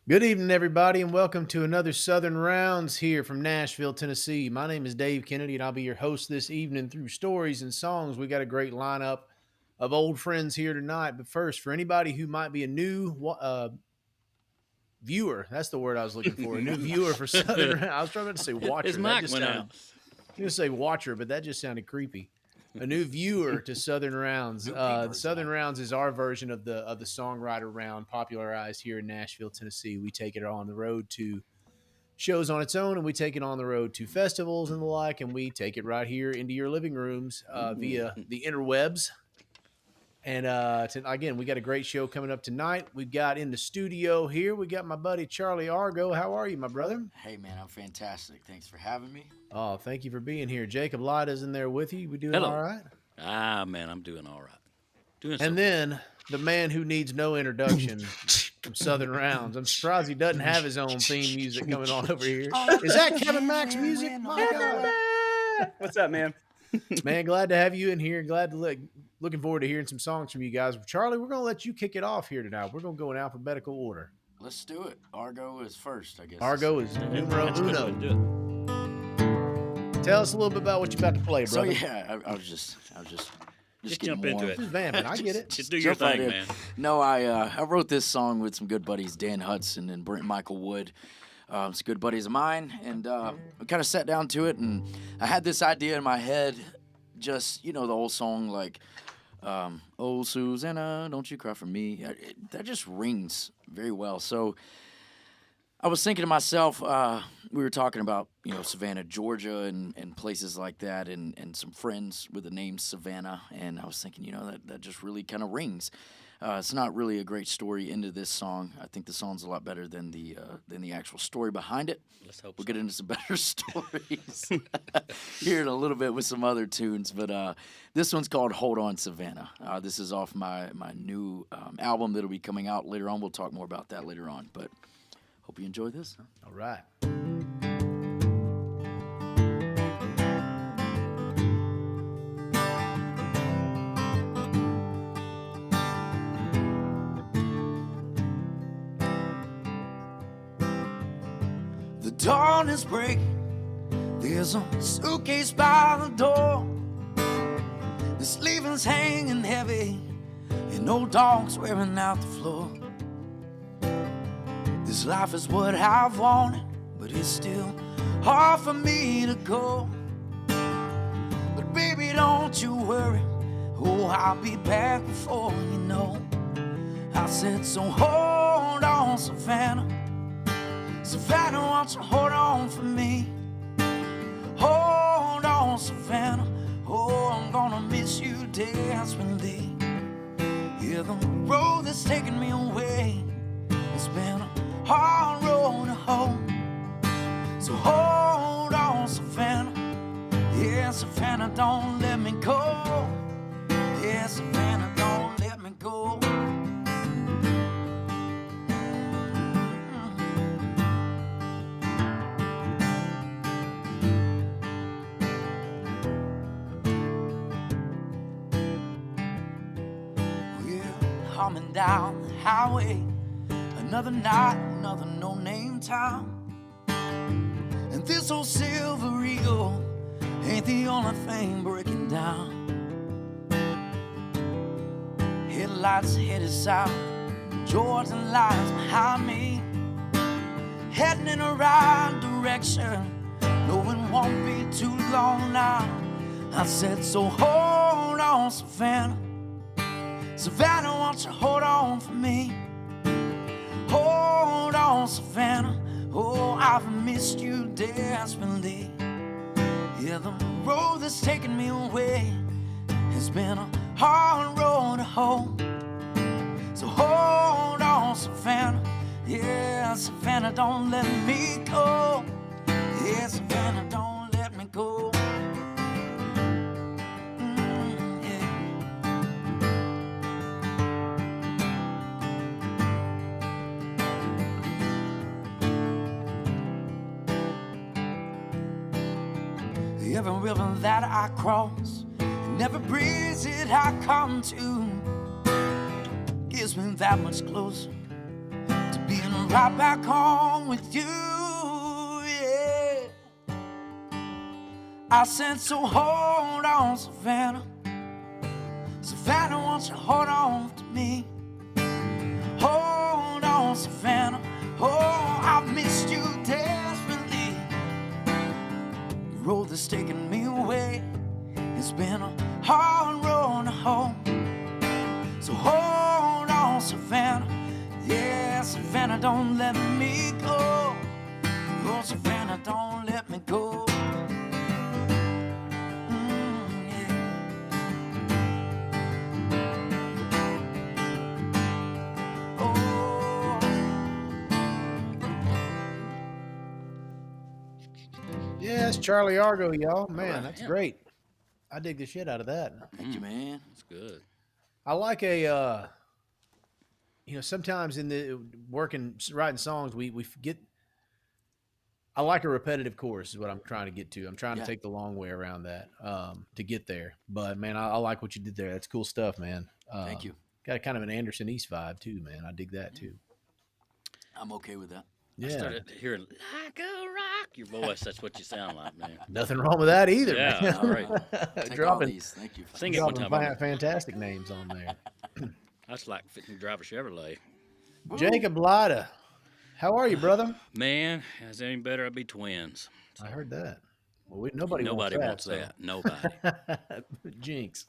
Good evening, everybody, and welcome to another Southern Rounds here from Nashville, Tennessee. My name is Dave Kennedy, and I'll be your host this evening through stories and songs. We got a great lineup of old friends here tonight. But first, for anybody who might be a new viewer, that's the word I was looking for, a new viewer for Southern Rounds. I was trying to say watcher. His mic went out. I was going to say watcher, but that just sounded creepy. A new viewer to Southern Rounds. Southern Rounds is our version of the Songwriter round, popularized here in Nashville, Tennessee. We take it on the road to shows on its own, and we take it on the road to festivals and the like, and we take it right here into your living rooms via the interwebs. And again, we got a great show coming up tonight. We've got in the studio here, we got my buddy Charlie Argo. How are you, my brother? Hey, man, I'm fantastic. Thanks for having me. Oh, thank you for being here. Jacob Lyda's in there with you. We doing Hello. all right? Man, I'm doing all right. And then the man who needs no introduction from Southern Rounds. I'm surprised he doesn't have his own theme music coming on over here. Is that Kevin Mack's music? My God. What's up, man? Man, glad to have you in here. Glad to looking forward to hearing some songs from you guys. Charlie, we're going to let you kick it off here tonight. We're going to go in alphabetical order. Let's do it. Argo is first, I guess. Argo is numero uno. Tell us a little bit about what you're about to play, brother. So yeah, I was just jump into it. Just vamping. I get it. Just do your thing, man. No, I wrote this song with some good buddies, Dan Hudson and Brent Michael Wood. Some good buddies of mine, and we kind of sat down to it, and I had this idea in my head, just, the old song, like, "Oh, Susanna, don't you cry for me." That just rings very well. So I was thinking to myself, we were talking about, Savannah, Georgia, and places like that, and some friends with the name Savannah, and I was thinking, that just really kind of rings. It's not really a great story into this song. I think the song's a lot better than the actual story behind it. Let's hope We'll so. get into some better stories here in a little bit with some other tunes. But this one's called "Hold On, Savannah." This is off my new album that'll be coming out later on. We'll talk more about that later on. But hope you enjoy this. All right. The dawn is breaking. There's a suitcase by the door. The sleeping's hanging heavy, and no dog's wearing out the floor. This life is what I've wanted, but it's still hard for me to go. But baby, don't you worry. Oh, I'll be back before you know. I said, so hold on, Savannah. Savannah, won't you hold on for me? Hold on, Savannah. Oh, I'm gonna miss you desperately. Yeah, the road that's taking me away, it's been a hard road to hoe. So hold on, Savannah. Yeah, Savannah, don't let me go. Yeah, Savannah, don't let me go. Coming down the highway, another night, another no-name town. And this old silver eagle ain't the only thing breaking down. Headlights headed south, Georgia lights behind me, heading in the right direction, knowing won't be too long now. I said, so hold on, Savannah. Savannah, won't you hold on for me? Hold on, Savannah. Oh, I've missed you desperately. Yeah, the road that's taken me away has been a hard road to hoe. So hold on, Savannah. Yeah, Savannah, don't let me go. Yeah, Savannah, don't let me go. Every river that I cross, and every breeze that I come to, gives me that much closer to being right back home with you, yeah. I said, so hold on, Savannah. Savannah, won't you hold on to me? Hold on, Savannah. Oh, I've missed you desperately. The road that's taken me away, it's been a hard road to home. So hold on, Savannah. Yeah, Savannah, don't let me go. Oh, Savannah, don't let me go. Yeah, that's Charlie Argo, y'all. Man, right, that's yeah. great. I dig the shit out of that. Thank you, man. That's good. I like sometimes in the writing songs, we forget. I like a repetitive chorus is what I'm trying to get to. I'm trying to take the long way around that to get there. But man, I like what you did there. That's cool stuff, man. Thank you. Got a kind of an Anderson East vibe too, man. I dig that too. I'm okay with that. I Yeah, started hearing like a rock. Your voice, that's what you sound like, man. nothing wrong with that either. Yeah, man. all right. Take all dropping these. Thank you. Sing it one dropping time. fantastic names on there. That's like fitting to drive a Chevrolet. Jacob Lyda, how are you, brother? Man, is it any better? I'd be twins. I heard that. Well, nobody wants so- that. Nobody. Jinx.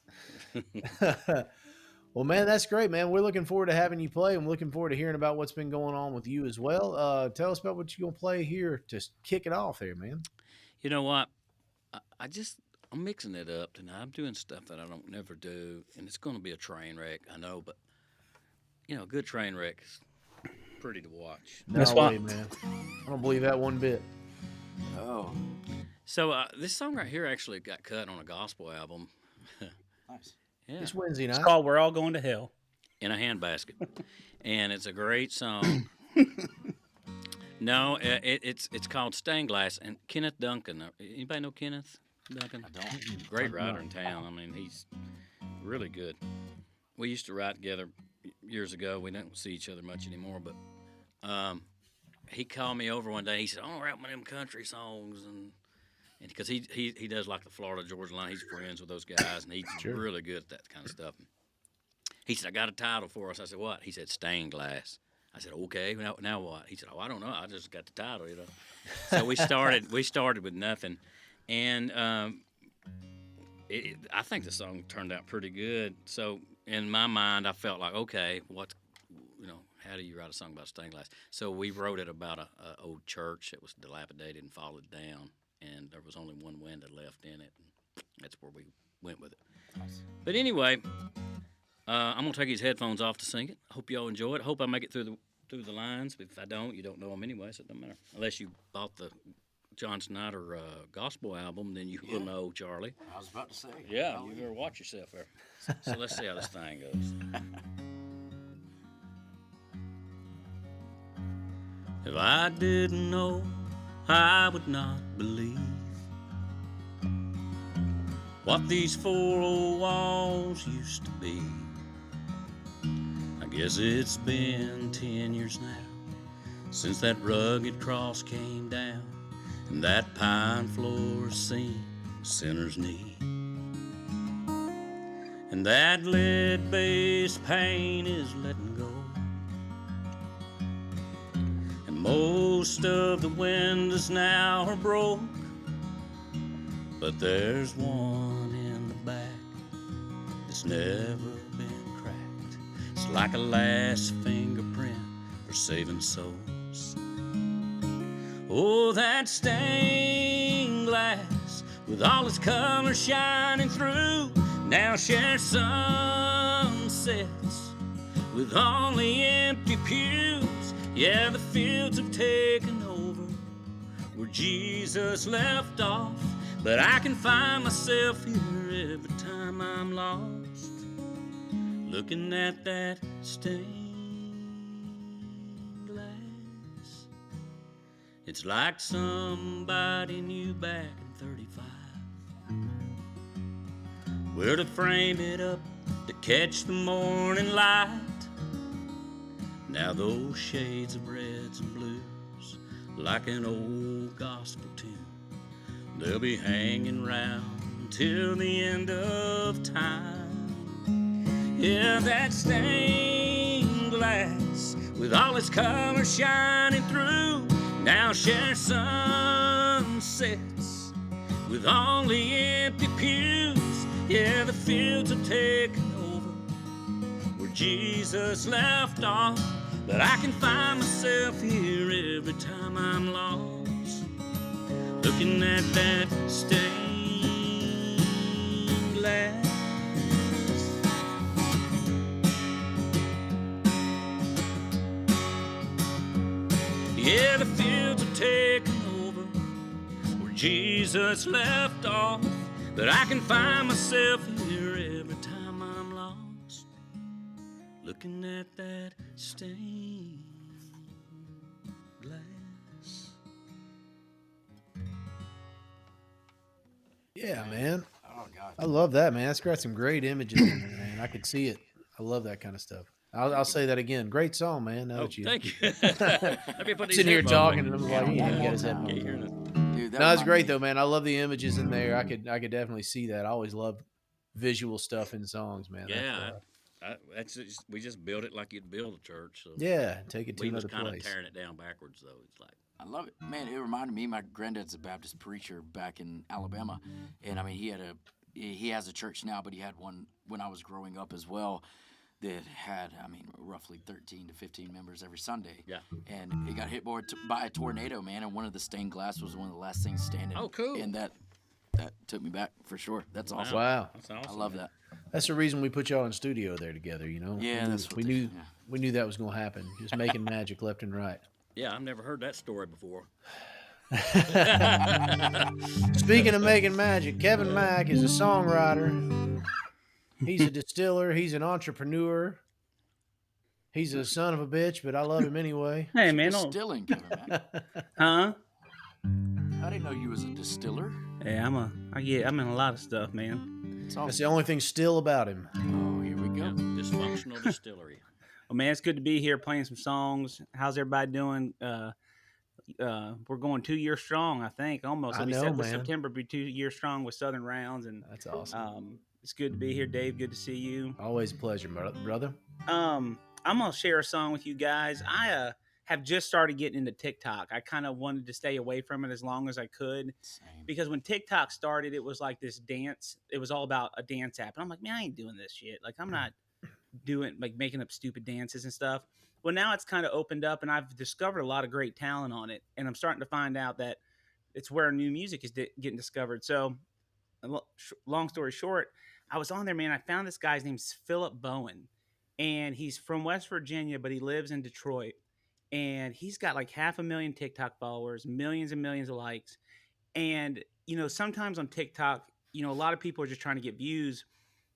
Well, man, that's great, man. We're looking forward to having you play. I'm looking forward to hearing about what's been going on with you as well. Tell us about what you're going to play here to kick it off there, man. You know what? I'm mixing it up tonight. I'm doing stuff that I don't never do, and it's going to be a train wreck, I know, but, a good train wreck is pretty to watch. No way, man. I don't believe that one bit. Oh, So this song right here actually got cut on a gospel album. nice. Yeah, This Wednesday night. It's called We're All Going to Hell. in a handbasket, and it's a great song. No, it's called Stained Glass, and Kenneth Duncan. Anybody know Kenneth Duncan? I don't. Great writer in town. I mean, he's really good. We used to write together years ago. We don't see each other much anymore, but he called me over one day. He said, "I want to write one of them country songs," and because he does like the Florida Georgia line. He's friends with those guys, and he's really good at that kind of stuff. He said, "I got a title for us." I said, "What?" He said, "Stained Glass." I said, "Okay, now what?" He said, "Oh, I don't know. I just got the title, So we started with nothing, and I think the song turned out pretty good. So in my mind, I felt like, okay, how do you write a song about stained glass? So we wrote it about a old church that was dilapidated and fallen down, and there was only one window left in it, and that's where we went with it. Nice. But anyway, I'm gonna take these headphones off to sing it. Hope y'all enjoy it. Hope I make it through the lines. If I don't, you don't know them anyway, so it doesn't matter. Unless you bought the John Snyder gospel album, then you will know, Charlie. I was about to say. Yeah, you better watch yourself there. So let's see how this thing goes. If I didn't know, I would not believe what these four old walls used to be. I guess it's been 10 years now since that rugged cross came down and that pine floor seen a sinner's knee. And that lead-based pain is letting go. And most of the windows now are broke, but there's one in the back that's never been cracked. It's like a last fingerprint for saving souls. Oh, that stained glass with all its colors shining through now shares sunsets with only empty pews. Yeah, the fields have taken over where Jesus left off, but I can find myself here every time I'm lost, looking at that stained glass. It's like somebody knew back in 35 where to frame it up to catch the morning light. Now those shades of reds and blues, like an old gospel tune, they'll be hanging round till the end of time. Yeah, that stained glass with all its colors shining through now shares sunsets with all the empty pews. Yeah, the fields are taken over where Jesus left off, but I can find myself here every time I'm lost, looking at that stained glass. Yeah, the fields are taken over where Jesus left off, but I can find myself here every time I'm lost, looking at that stained glass. Yeah, man. Oh God. I love that, man. It's got some great images in there, man. I could see it. I love that kind of stuff. I'll say that again. Great song, man. Now Oh, that you thank you. Let me put these sitting here headphones talking, on. and I'm like, yeah, you got his Can't headphones hear on. nothing. Dude, that No, it's reminded great me- though, man. I love the images in there. I could definitely see that. I always love visual stuff in songs, man. Yeah, that's just, we just built it like you'd build a church. So Yeah, take it to we was another kind of place. tearing it down backwards, though. It's like, I love it, man. It reminded me. My granddad's a Baptist preacher back in Alabama, and I mean, he has a church now, but he had one when I was growing up as well. That had, I mean, roughly 13 to 15 members every Sunday. yeah. And it got hit by a tornado, man. And one of the stained glass was one of the last things standing. Oh, cool. And that took me back for sure. That's awesome. Wow, That's awesome. I love that. that's the reason we put y'all in studio there together. You know, Yeah, that's what we they- knew. yeah. We knew that was going to happen. Just making magic left and right. Yeah, I've never heard that story before. Speaking of making magic, Kevin Mack is a songwriter. He's a distiller. He's an entrepreneur. He's a son of a bitch, but I love him anyway. Hey man, don't, Distilling, Kevin, man. huh? I didn't know you was a distiller. Hey, I'm in a lot of stuff, man. It's That's awesome. the only thing still about him. Oh, here we go. Yeah, dysfunctional distillery. Well, man, it's good to be here playing some songs. How's everybody doing? We're going 2 years strong, I think. Almost. I We know, said with man. September be 2 years strong with Southern Rounds, and That's awesome. it's good to be here, Dave. Good to see you. Always a pleasure, brother. I'm gonna share a song with you guys. I have just started getting into TikTok. I kind of wanted to stay away from it as long as I could Same. because when TikTok started, it was like this dance. It was all about a dance app, and I'm like, man, I ain't doing this shit. Like, I'm not doing like making up stupid dances and stuff. Well, now it's kind of opened up, and I've discovered a lot of great talent on it, and I'm starting to find out that it's where new music is getting discovered. So, long story short, I was on there, man. I found this guy's name's Philip Bowen, and he's from West Virginia, but he lives in Detroit, and he's got like 500,000 TikTok followers, millions and millions of likes. And you know, sometimes on TikTok, you know, a lot of people are just trying to get views.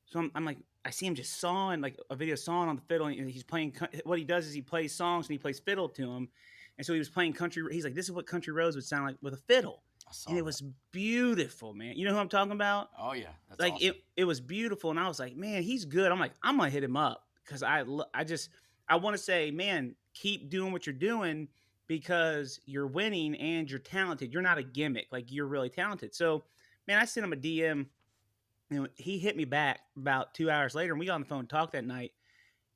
So I'm like, I see him just sawing like a video sawing on the fiddle, and he's playing. What he does is he plays songs and he plays fiddle to them. And so he was playing country. He's like, this is what country roads would sound like with a fiddle, I saw and it that. was beautiful, man. You know who I'm talking about? Oh yeah, that's Like awesome. it was beautiful, and I was like, man, he's good. I'm like, I'm gonna hit him up because I want to say, man, keep doing what you're doing because you're winning and you're talented. You're not a gimmick. Like, you're really talented. So, man, I sent him a DM. You know, he hit me back about 2 hours later, and we got on the phone and talked that night.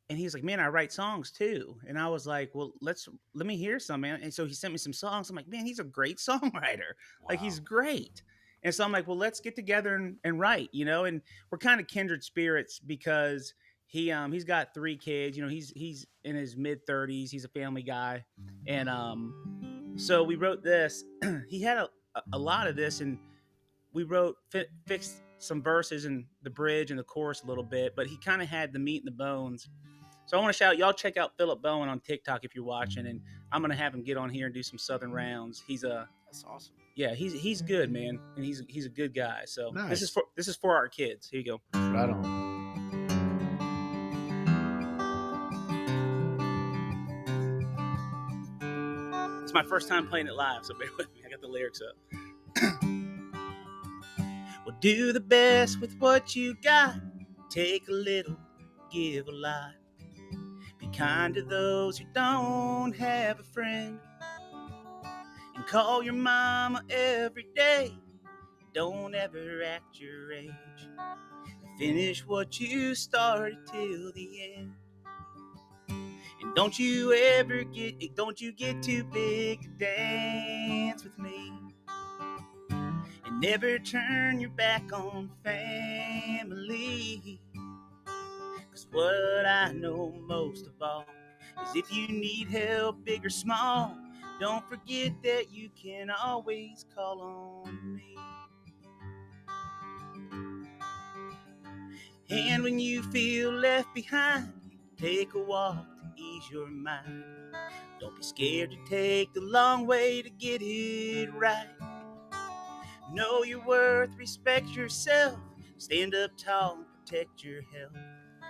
And he was like, man, I write songs too. And I was like, well, let me hear some, man. And so he sent me some songs. I'm like, man, he's a great songwriter. Like, he's Wow. great. And so I'm like, well, let's get together and write, you know. And we're kind of kindred spirits because he's got 3 kids. You know, he's in his mid 30s. He's a family guy. And so we wrote this. He had a lot of this, and we fixed some verses and the bridge and the chorus a little bit, but he kind of had the meat and the bones. So I want to shout, y'all check out Philip Bowen on TikTok if you're watching, and I'm gonna have him get on here and do some Southern rounds. He's That's awesome. yeah, he's good, man, and he's a good guy. So Nice. this is for our kids. Here you go. Right on. It's my first time playing it live, so bear with me. I got the lyrics up. Well, do the best with what you got. Take a little, give a lot. Be kind to those who don't have a friend. And call your mama every day. Don't ever act your age. Finish what you started till the end. And don't you get too big to dance with me. And never turn your back on family. 'Cause what I know most of all is if you need help, big or small, don't forget that you can always call on me. And when you feel left behind, take a walk to ease your mind. Don't be scared to take the long way to get it right. Know your worth, respect yourself, stand up tall and protect your health.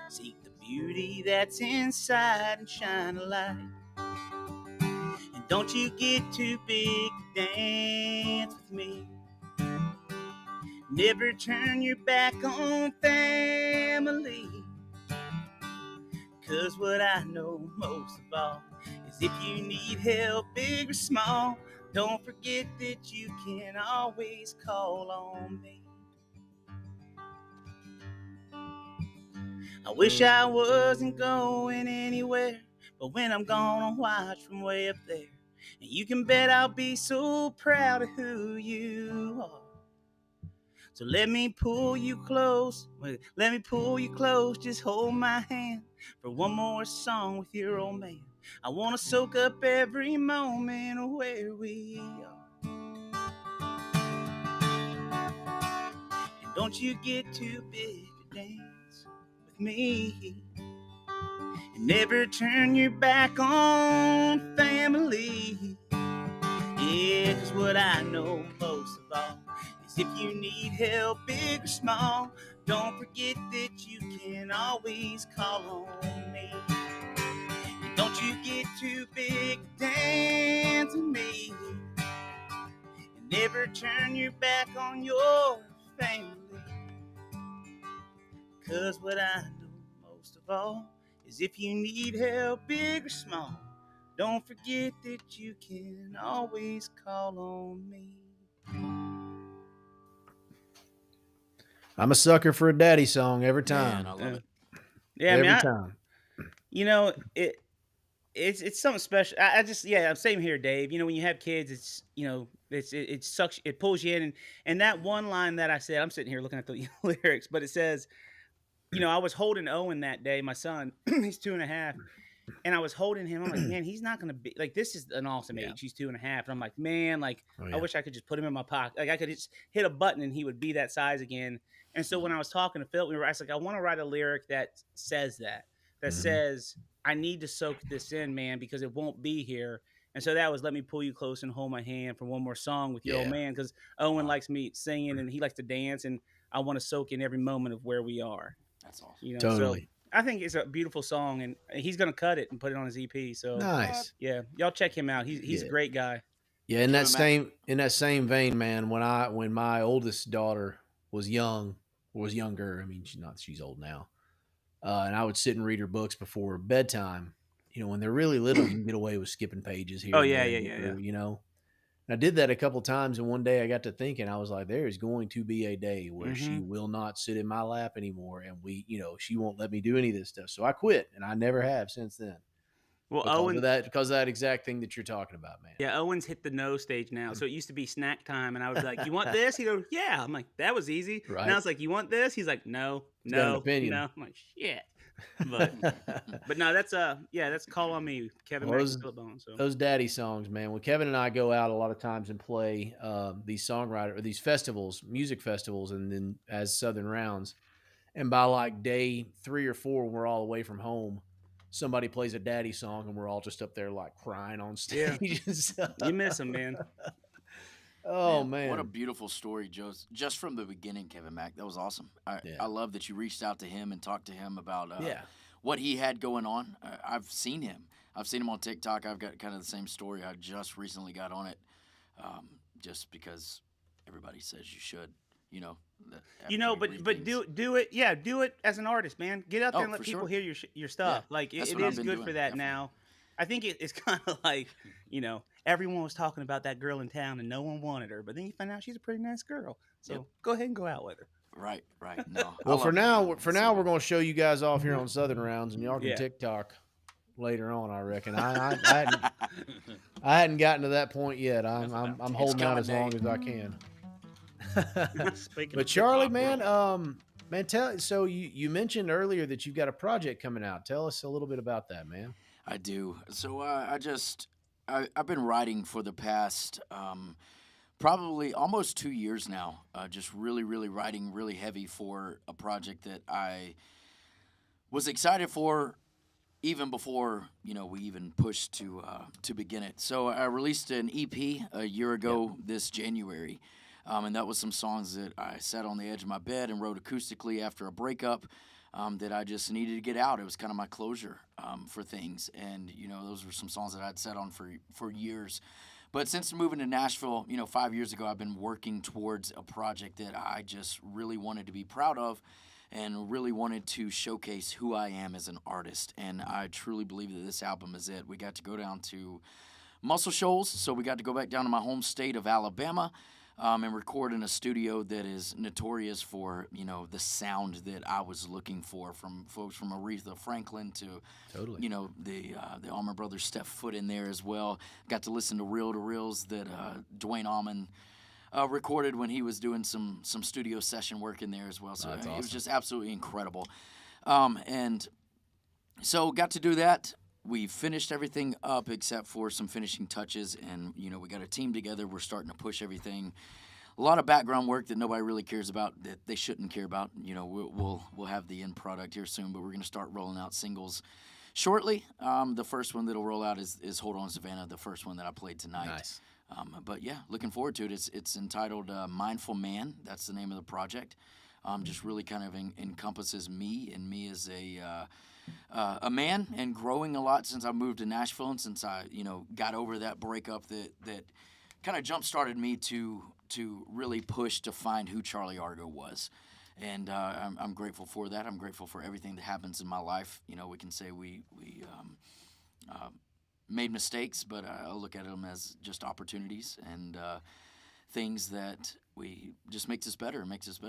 Seek the beauty that's inside and shine a light. And don't you get too big to dance with me. Never turn your back on family. 'Cause what I know most of all is if you need help, big or small, don't forget that you can always call on me. I wish I wasn't going anywhere, but when I'm gone, I'll watch from way up there. And you can bet I'll be so proud of who you are. So let me pull you close, just hold my hand for one more song with your old man. I want to soak up every moment of where we are. And don't you get too big to dance with me. And never turn your back on family. Yeah, 'cause what I know most of all is if you need help, big or small, don't forget that you can always call on me. And don't you get too big to dance with me. And never turn your back on your family. 'Cause what I know most of all is if you need help, big or small, don't forget that you can always call on me. I'm a sucker for a daddy song every time. Man, I love it. Yeah, every I mean, time. you know, it's something special. I just same here, Dave. You know, when you have kids, it's it sucks. It pulls you in, and that one line that I said, I'm sitting here looking at the lyrics, but it says, I was holding Owen that day, my son. He's 2.5. And I was holding him. I'm like, man, he's not gonna be like, this is an awesome age. He's 2.5. And I'm like, man, like, I wish I could just put him in my pocket. Like I could just hit a button and he would be that size again. And so when I was talking to Phil, I was like, I want to write a lyric that says says, I need to soak this in, man, because it won't be here. And so that was, let me pull you close and hold my hand for one more song with your old man. Because Owen likes me singing and he likes to dance, and I want to soak in every moment of where we are. That's awesome. Totally. So I think it's a beautiful song, and he's gonna cut it and put it on his EP. So Nice. Yeah, y'all check him out. He's a great guy. Yeah, in that same vein, man. When my oldest daughter was younger. I mean, she's old now. And I would sit and read her books before bedtime. When they're really little, you can get away with skipping pages here. Oh and yeah, there, yeah. And I did that a couple times, and one day I got to thinking, I was like, there is going to be a day where she Mhm. will not sit in my lap anymore, and she won't let me do any of this stuff. So I quit, and I never have since then. Well, Because of that exact thing that you're talking about, man. Yeah, Owen's hit the no stage now. So it used to be snack time, and I would be like, "You want this?" He'd go, "Yeah." I'm like, "That was easy." Right. Now it's like, "You want this?" He's like, "No, He's got an no, opinion. no." I'm like, "Shit." But no, that's Call on Me, Kevin Mack and Philip Bones. So Those daddy songs, man. When Kevin and I go out a lot of times and play these these festivals, music festivals, and then as Southern Rounds, and by like day 3 or 4, when we're all away from home, somebody plays a daddy song, and we're all just up there like crying on stage. Yeah. You miss him, man. Oh man, what a beautiful story, Joe! Just from the beginning, Kevin Mack, that was awesome. I love that you reached out to him and talked to him about what he had going on. I've seen him on TikTok. I've got kind of the same story. I just recently got on it, just because everybody says you should. You know, but do it. Yeah, do it as an artist, man. Get out there and let for people sure. hear your stuff. Yeah, Like that's it what I've is been good doing, for that definitely. now. I think it's kind of like, everyone was talking about that girl in town and no one wanted her, but then you find out she's a pretty nice girl. So Yep. go ahead and go out with her. Right. No. I Well, for love it, now, man. for It's now, so we're good. going to show you guys off here on Southern Rounds, and y'all can Yeah. TikTok later on. I reckon. I hadn't gotten to that point yet. I'm holding out coming, as long Nate. as I can. Speaking But of Charlie, TikTok, man, so you mentioned earlier that you've got a project coming out. Tell us a little bit about that, man. I do. So I've been writing for the past probably almost 2 years now. Just really writing really heavy for a project that I was excited for even before we even pushed to begin it. So I released an EP a year ago this January. And that was some songs that I sat on the edge of my bed and wrote acoustically after a breakup that I just needed to get out. It was kind of my closure for things. And, those were some songs that I'd sat on for years. But since moving to Nashville, 5 years ago, I've been working towards a project that I just really wanted to be proud of and really wanted to showcase who I am as an artist. And I truly believe that this album is it. We got to go down to Muscle Shoals, so we got to go back down to my home state of Alabama. And record in a studio that is notorious for, the sound that I was looking for, from folks from Aretha Franklin to, Totally. the Allman Brothers step foot in there as well. Got to listen to reel-to-reels that Dwayne Allman recorded when he was doing some studio session work in there as well. So That's it was awesome. just absolutely incredible. And so got to do that. We finished everything up except for some finishing touches, and we got a team together. We're starting to push everything. A lot of background work that nobody really cares about, that they shouldn't care about. We'll have the end product here soon, but we're going to start rolling out singles shortly. The first one that'll roll out is "Hold On, Savannah," the first one that I played tonight. Nice. But yeah, looking forward to it. It's entitled "Mindful Man." That's the name of the project. Just really kind of encompasses me and me as a man, and growing a lot since I moved to Nashville, and since I got over that breakup that kind of jump started me to really push to find who Charlie Argo was. And I'm grateful for that. I'm grateful for everything that happens in my life. We can say we made mistakes, but I look at them as just opportunities and things that we just makes us better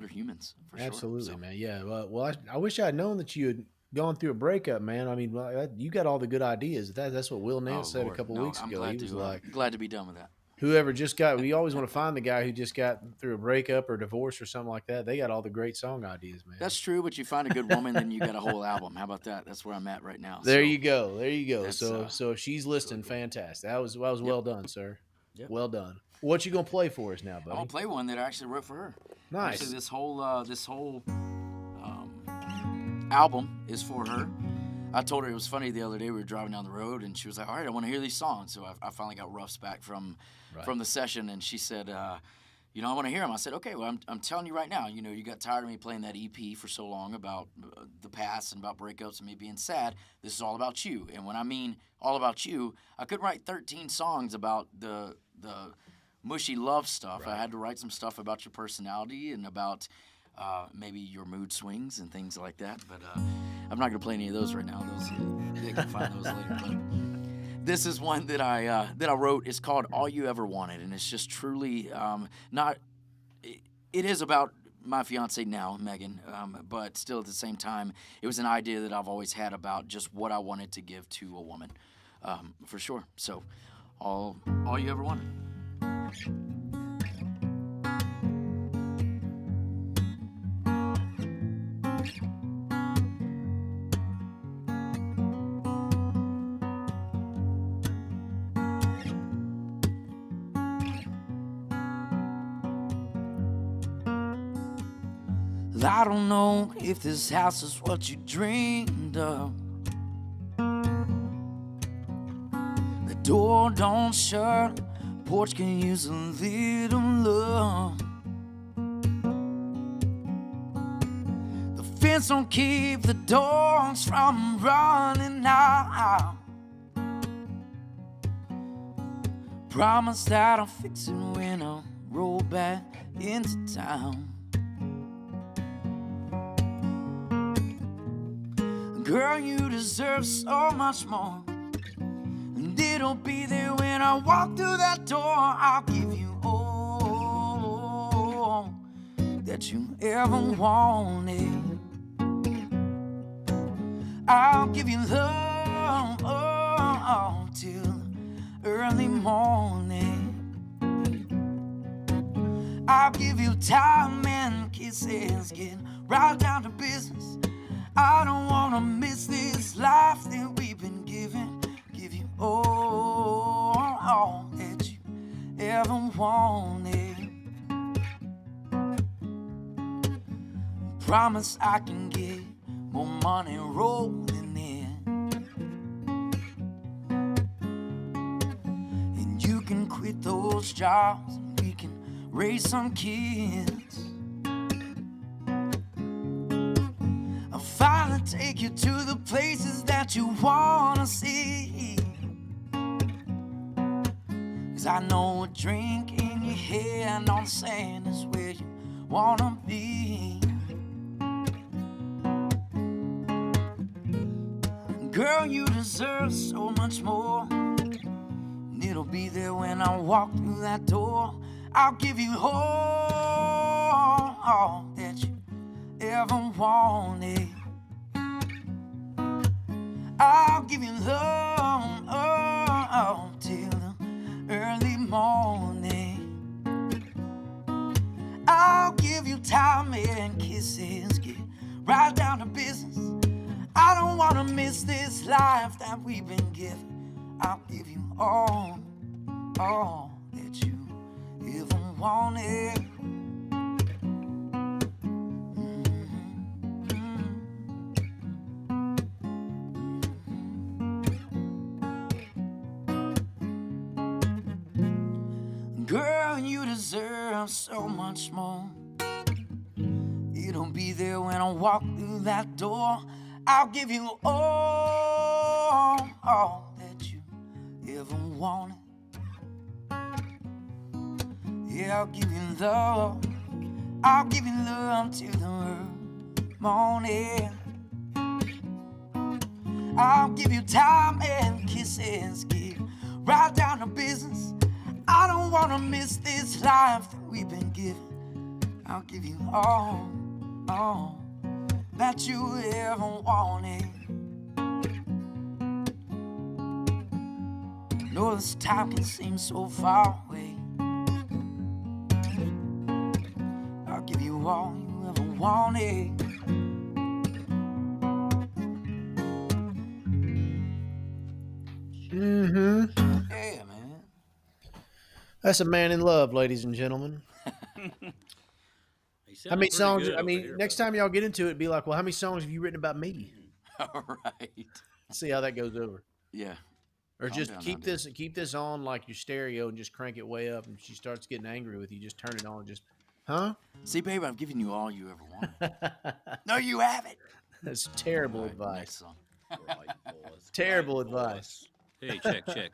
humans. For Absolutely, sure. So, man. Yeah. Well, I wish I had known that you had gone through a breakup, man. I mean, you got all the good ideas. That's what Will Nance said Lord, a couple no, weeks I'm ago. glad He was to, like, glad to be done with that. whoever just got, we always want to find the guy who just got through a breakup or divorce or something like that. They got all the great song ideas, man. That's true, but you find a good woman, then you got a whole album. How about that? That's where I'm at right now. There So, you go. There you go. that's, So if she's listening, fantastic. That was well done, sir. Yep. Well done. What you gonna play for us now, I'll buddy? play one that I actually wrote for her. Nice. Actually, this whole album is for her. I told her it was funny the other day. We were driving down the road, and she was like, "All right, I want to hear these songs." So I finally got roughs back from the session, and she said, "I want to hear them." I said, "Okay, well, I'm telling you right now. You got tired of me playing that EP for so long about the past and about breakups and me being sad. This is all about you. And when I mean all about you, I couldn't write 13 songs about the mushy love stuff. I had to write some stuff about your personality and about maybe your mood swings and things like that. But I'm not going to play any of those right now. They can find those later. But this is one that I wrote. It's called "All You Ever Wanted," and it's just truly not. It is about my fiance now, Megan, but still at the same time, it was an idea that I've always had about just what I wanted to give to a woman, for sure. So, all you ever wanted. I don't know if this house is what you dreamed of. The door don't shut, porch can use a little love. The fence don't keep the dogs from running out. Promise that I'll fix it when I roll back into town. Girl, you deserve so much more. And it'll be there when I walk through that door. I'll give you all that you ever wanted. I'll give you love till early morning. I'll give you time and kisses, get right down to business. I don't wanna miss this life that we've been given. Give you all that you ever wanted. Promise I can get more money rolling in, and you can quit those jobs and we can raise some kids. I'll finally take you to the places that you wanna see, 'cause I know a drink in your hand on the sand is where you wanna be. Girl, you deserve so much more, and it'll be there when I walk through that door. I'll give you all that you ever wanted. I'll give you love till the early morning. I'll give you time and kisses, get right down to business. I don't wanna miss this life that we've been given. I'll give you all that you ever wanted. Girl, you deserve so much more. It'll be there when I walk through that door. I'll give you all that you ever wanted. Yeah, I'll give you love. I'll give you love till the early morning. I'll give you time and kisses, get right down to business. I don't wanna miss this life that we've been given. I'll give you all that you ever wanted. Know this time can seem so far away. I'll give you all you ever wanted. Mm-hmm. Yeah, man. That's a man in love, ladies and gentlemen. How many songs? I mean, next time y'all get into it, be like, well, how many songs have you written about me? All right. See how that goes over. Yeah. Or Calm just down, keep this on like your stereo and just crank it way up. And she starts getting angry with you, just turn it on. And just, huh? See, babe, I've given you all you ever wanted. No, you haven't. That's terrible All right, advice. next song. Right, boys. Terrible Right, advice. boys. Hey, check.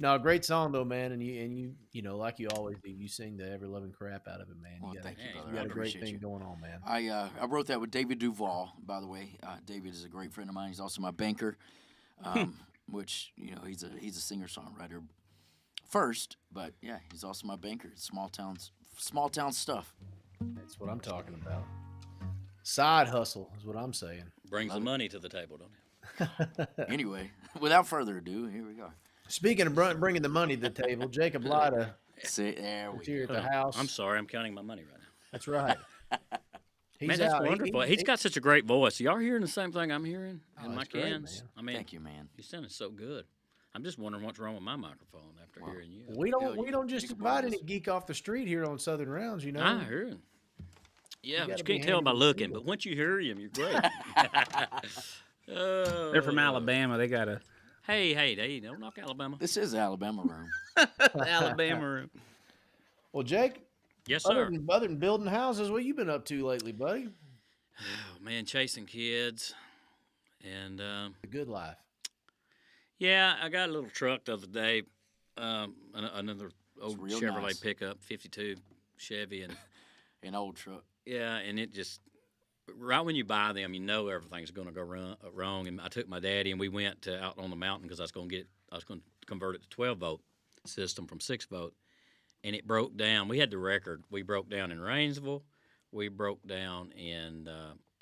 No, great song though, man. And you like you always do, you sing the ever loving crap out of it, man. Well, You got, thank you, brother. you got I a great appreciate thing you. going on, man. I wrote that with David Duvall, by the way. David is a great friend of mine. He's also my banker, which he's a singer songwriter first, but yeah, he's also my banker. Small town stuff. That's what I'm talking about. Side hustle is what I'm saying. Brings the money to the table, don't it? Anyway, without further ado, here we go. Speaking of bringing the money to the table, Jacob Lyda See, there we is here go. at the house. I'm sorry, I'm counting my money right now. That's right. Man, that's out. wonderful. He's got such a great voice. Y'all hearing the same thing I'm hearing in my that's great, cans? man. I mean, Thank you, man. you're sounding so good. I'm just wondering what's wrong with my microphone after hearing you. We Yeah, don't just you can invite borrow any geek off the street here on Southern Rounds, you know. I heard. Yeah, but gotta you be can't tell by handy with looking. people. But once you hear him, you're great. They're from Alabama. They got a Hey, don't knock Alabama. This is Alabama room. Alabama room. Well, Jake, Yes, other sir. than building houses, what you been up to lately, buddy? Oh, man, chasing kids. And, The good life. yeah, I got a little truck the other day. Another old real Chevrolet nice. pickup, 52 Chevy. And, An old truck. yeah, and it just right when you buy them, you know everything's going to go wrong. And I took my daddy and we went out on the mountain because I was going to convert it to 12-volt system from 6-volt, and it broke down. We had the record. We broke down in Rainsville, we broke down in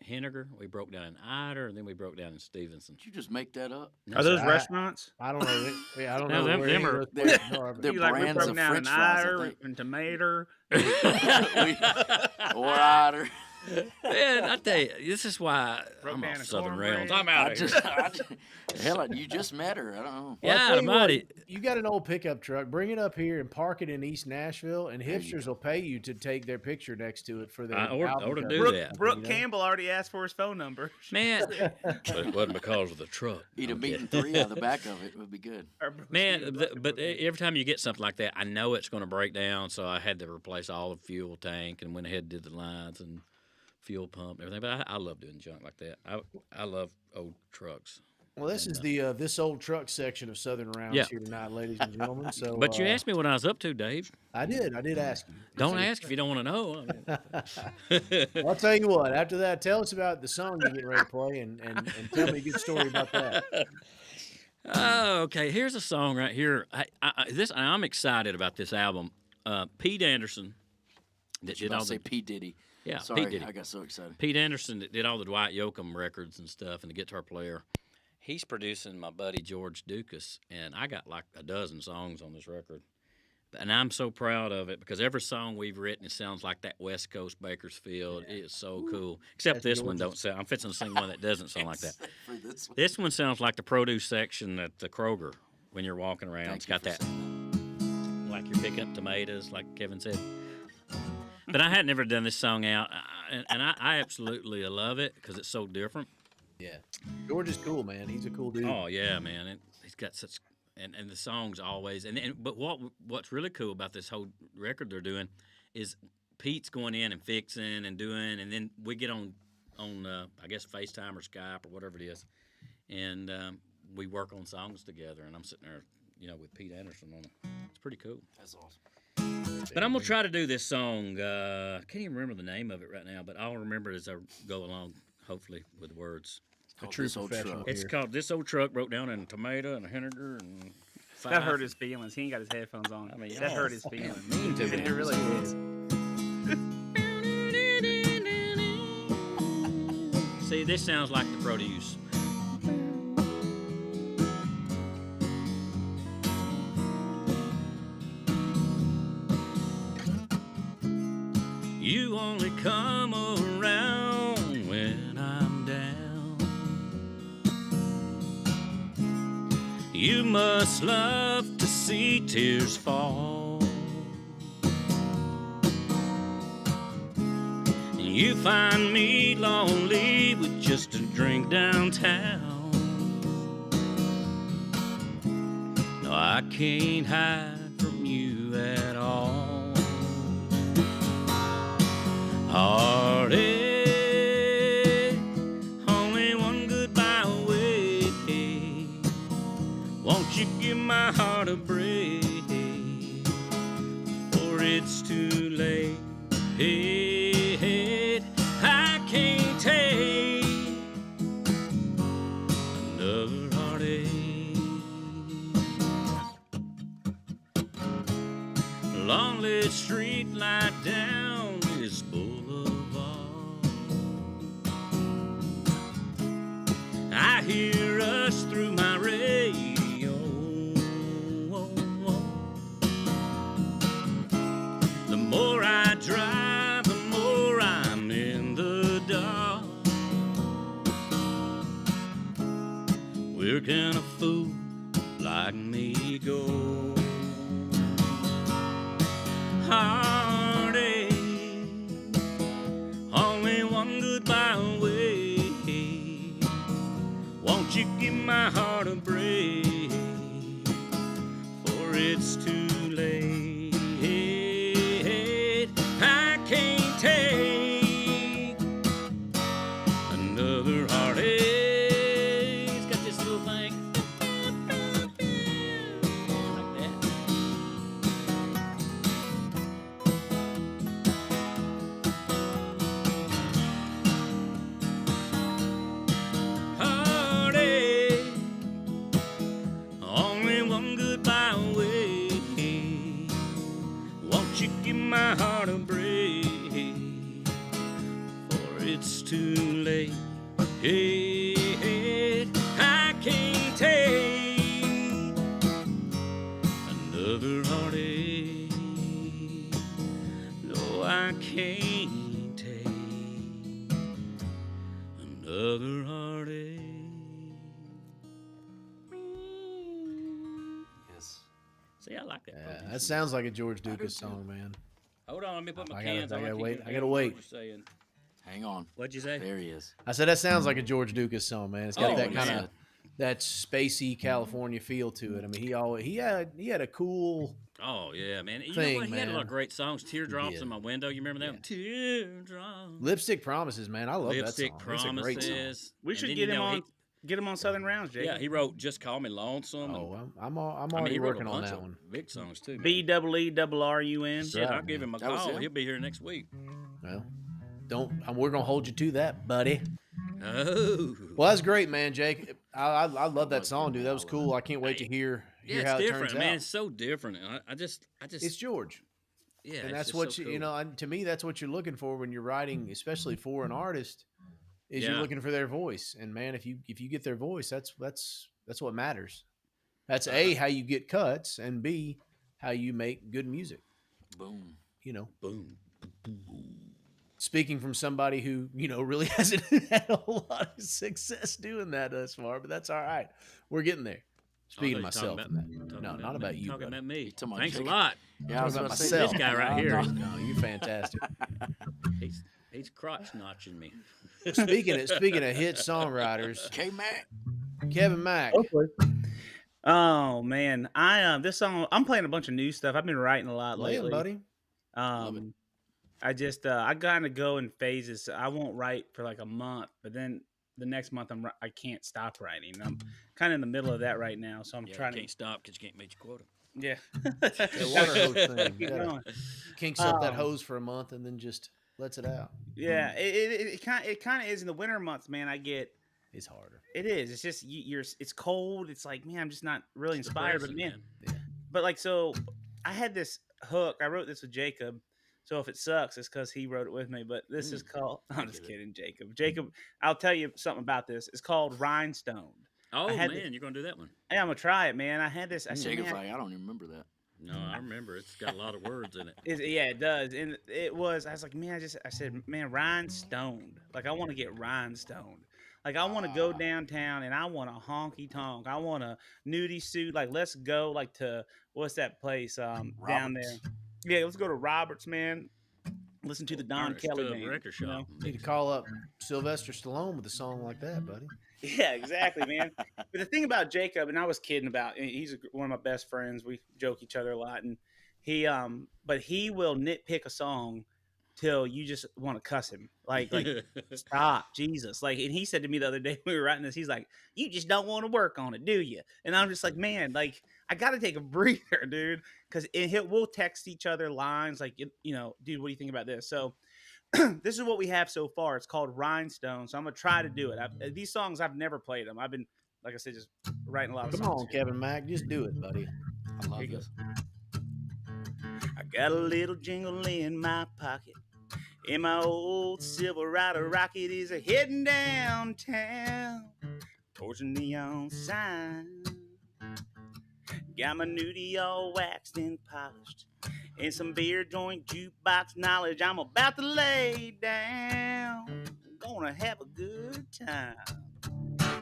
Henniger, we broke down in Ider, and then we broke down in Stevenson. Did you just make that up? Are those restaurants? I don't know. Yeah, I don't No, know them- where them any are- of those places are. But they're You like we brands broke of down French in fries, I Ider think. and Tomato. Or Ider. Man, I tell you, this is why Broke I'm down off in Southern cornbread. Rails. I'm out of here. Hell, you just met her. I don't know. Well, I'll Yeah, tell you what, buddy. you got an old pickup truck. Bring it up here and park it in East Nashville, and hipsters will pay you to take their picture next to it for their I ought album to cover. do Brooke, that. Brooke You know? Campbell already asked for his phone number. Man, but it wasn't because of the truck. Eat a I'm meat kidding. and 3 out of the back of it would be good. Man, but every time you get something like that, I know it's going to break down, so I had to replace all the fuel tank and went ahead and did the lines and fuel pump and everything. But I love doing junk like that. I love old trucks. Well, this is the this old truck section of Southern Rounds Yeah. here tonight, ladies and gentlemen. So, But you asked me what I was up to, Dave. I did ask you. Don't ask if you don't want to know. Well, I'll tell you what. After that, tell us about the song you're getting ready to play, and tell me a good story about that. Oh, okay. Here's a song right here. I'm excited about this album. Pete Anderson that You did all don't say the P. Diddy. yeah. Sorry, Pete did it. I got so excited. Pete Anderson that did all the Dwight Yoakam records and stuff, and the guitar player. He's producing my buddy George Dukas, and I got like a dozen songs on this record. And I'm so proud of it because every song we've written, it sounds like that West Coast Bakersfield. It is so cool. Except That's this one George's. don't sound. I'm fixing to sing one that doesn't sound like that. For this one. This one sounds like the produce section at the Kroger when you're walking around. Thank It's you got for that, saying like you're picking up tomatoes, like Kevin said. But I had never done this song out, and I absolutely love it because it's so different. Yeah, George is cool, man. He's a cool dude. Oh yeah, man. He's got such and the songs always but what's really cool about this whole record they're doing is Pete's going in and fixing and doing, and then we get on I guess FaceTime or Skype or whatever it is, and we work on songs together. And I'm sitting there, with Pete Anderson on it. It's pretty cool. That's awesome. But I'm gonna try to do this song. I can't even remember the name of it right now, but I'll remember it as I go along. Hopefully with words. Called true This Old professional. Truck. It's Here. called This Old Truck Broke Down in a Tomato and a Henniger and That hurt his feelings. He ain't got his headphones on. I mean, that hurt oh, his feelings. mean to me. It really is. See, this sounds like the produce. You only come around when I'm down. You must love to see tears fall. You find me lonely with just a drink downtown. No, I can't hide from you at all. Heartache, only one goodbye away. Won't you give my heart a break? Or it's too late. I can't take another heartache. Long lit street light down this boulevard. I hear us through my radio. The more I drive, the more I'm in the dark. Where can a fool like me go? Heartache, only one goodbye away. Won't you give my heart a break? For it's too late. I can't take another heartache. It's got this little thing like that. Hey, I can't take another heartache. No, I can't take another heartache. Yes. See, I like that. Yeah, that sounds like a George Lucas song, man. Hold on, let me put my I gotta- cans I on. gotta keep wait. it I gotta down. wait. What you saying? Hang on. What'd you say? There he is. I said that sounds like a George Lucas song, man. It's got Oh, that man. kind of that spacey California feel to it. I mean, he had a cool Oh yeah, man. You know thing, what? He had a lot of man. great songs. Teardrops did. in my window. You remember that? Yeah. One? Teardrops. Lipstick Promises, man. I love Lipstick that song. It's a great song. Promises. We And should then, get you him know, on. Get him on Southern Rounds, Jake. Yeah, he wrote "Just Call Me Lonesome." Oh, and, I'm I mean, already he wrote working a on bunch that of one. big songs too. man. BEERUN. Shit, right, I'll give man. him a That was call. him? He'll be here next week. Well, we're gonna hold you to that, buddy. Oh, Well, that's great, man, Jake. I love that song, dude. That was cool. I can't wait to hear yeah, how it's it different, turns man. out. It's so different. And I just, It's George. yeah, And it's that's just what so you cool. know. To me, that's what you're looking for when you're writing, especially for an artist. Is you're Yeah. looking for their voice, and man, if you get their voice, that's what matters. That's A, how you get cuts, and B, how you make good music. Boom. You know, Boom. speaking from somebody who really hasn't had a lot of success doing that thus far, but that's all right. We're getting there. Speaking of I thought you myself, were talking and that. about- No, talking not about me. you. Talking buddy. about me. talking about Thanks a Jake. lot. Yeah, I was Talking about about to say myself. This guy right here. No, you're fantastic. He's crotch notching me. speaking of hit songwriters, K-Mac. Kevin Mack. Oh man, this song I'm playing a bunch of new stuff. I've been writing a lot Lay 'em, lately. buddy. Love it. I just I kind of go in phases. I won't write for like a month, but then the next month I can't stop writing. I'm kind of in the middle of that right now, so I'm Yeah, trying you can't stop because you can't meet your quota. Yeah. The water hose thing. You Keep gotta going. kinks up that Um, hose for a month and then just lets it out. Yeah, it kind of is in the winter months, man. It's harder. It is. It's just it's cold. It's like, man, I'm just not really It's inspired. But depressing, man, but like, so I had this hook. I wrote this with Jacob. So if it sucks, it's because he wrote it with me. But this is called. I'm just kidding, Jacob. Jacob, I'll tell you something about this. It's called Rhinestone. Oh had man, you're gonna do that one? Hey, I'm gonna try it, man. I had this. I said, Jacob's man, like, I don't even remember that. No, I remember. It's got a lot of words in it. yeah, it does. And it was, I was like, man, I said, man, rhinestoned. Like, I want to get rhinestoned. Like, I want to go downtown and I want a honky tonk. I want a nudie suit. Like, let's go, like, to, what's that place down there? Yeah, let's go to Roberts, man. Listen to the Don Artist Kelly Club band. record you know? shop. Need to call up Sylvester Stallone with a song like that, buddy. Yeah, exactly, man. But the thing about Jacob, and I was kidding about, he's one of my best friends. We joke each other a lot, and he, but he will nitpick a song till you just want to cuss him. Like stop, Jesus. Like, and he said to me the other day when we were writing this, he's like, "You just don't want to work on it, do you?" And I'm just like, man, like I got to take a breather, dude, because we'll text each other lines like, you know, dude, what do you think about this? So. This is what we have so far. It's called Rhinestone. So I'm gonna try to do it. These songs I've never played them. I've been, like I said, just writing a lot of Come songs. on, Kevin Mack, just do it, buddy. I love Here you this. I got a little jingle in my pocket, and my old Silverado rocket is a heading downtown towards a neon sign. Got my nudie all waxed and polished, and some beer joint jukebox knowledge. I'm about to lay down. Gonna have a good time.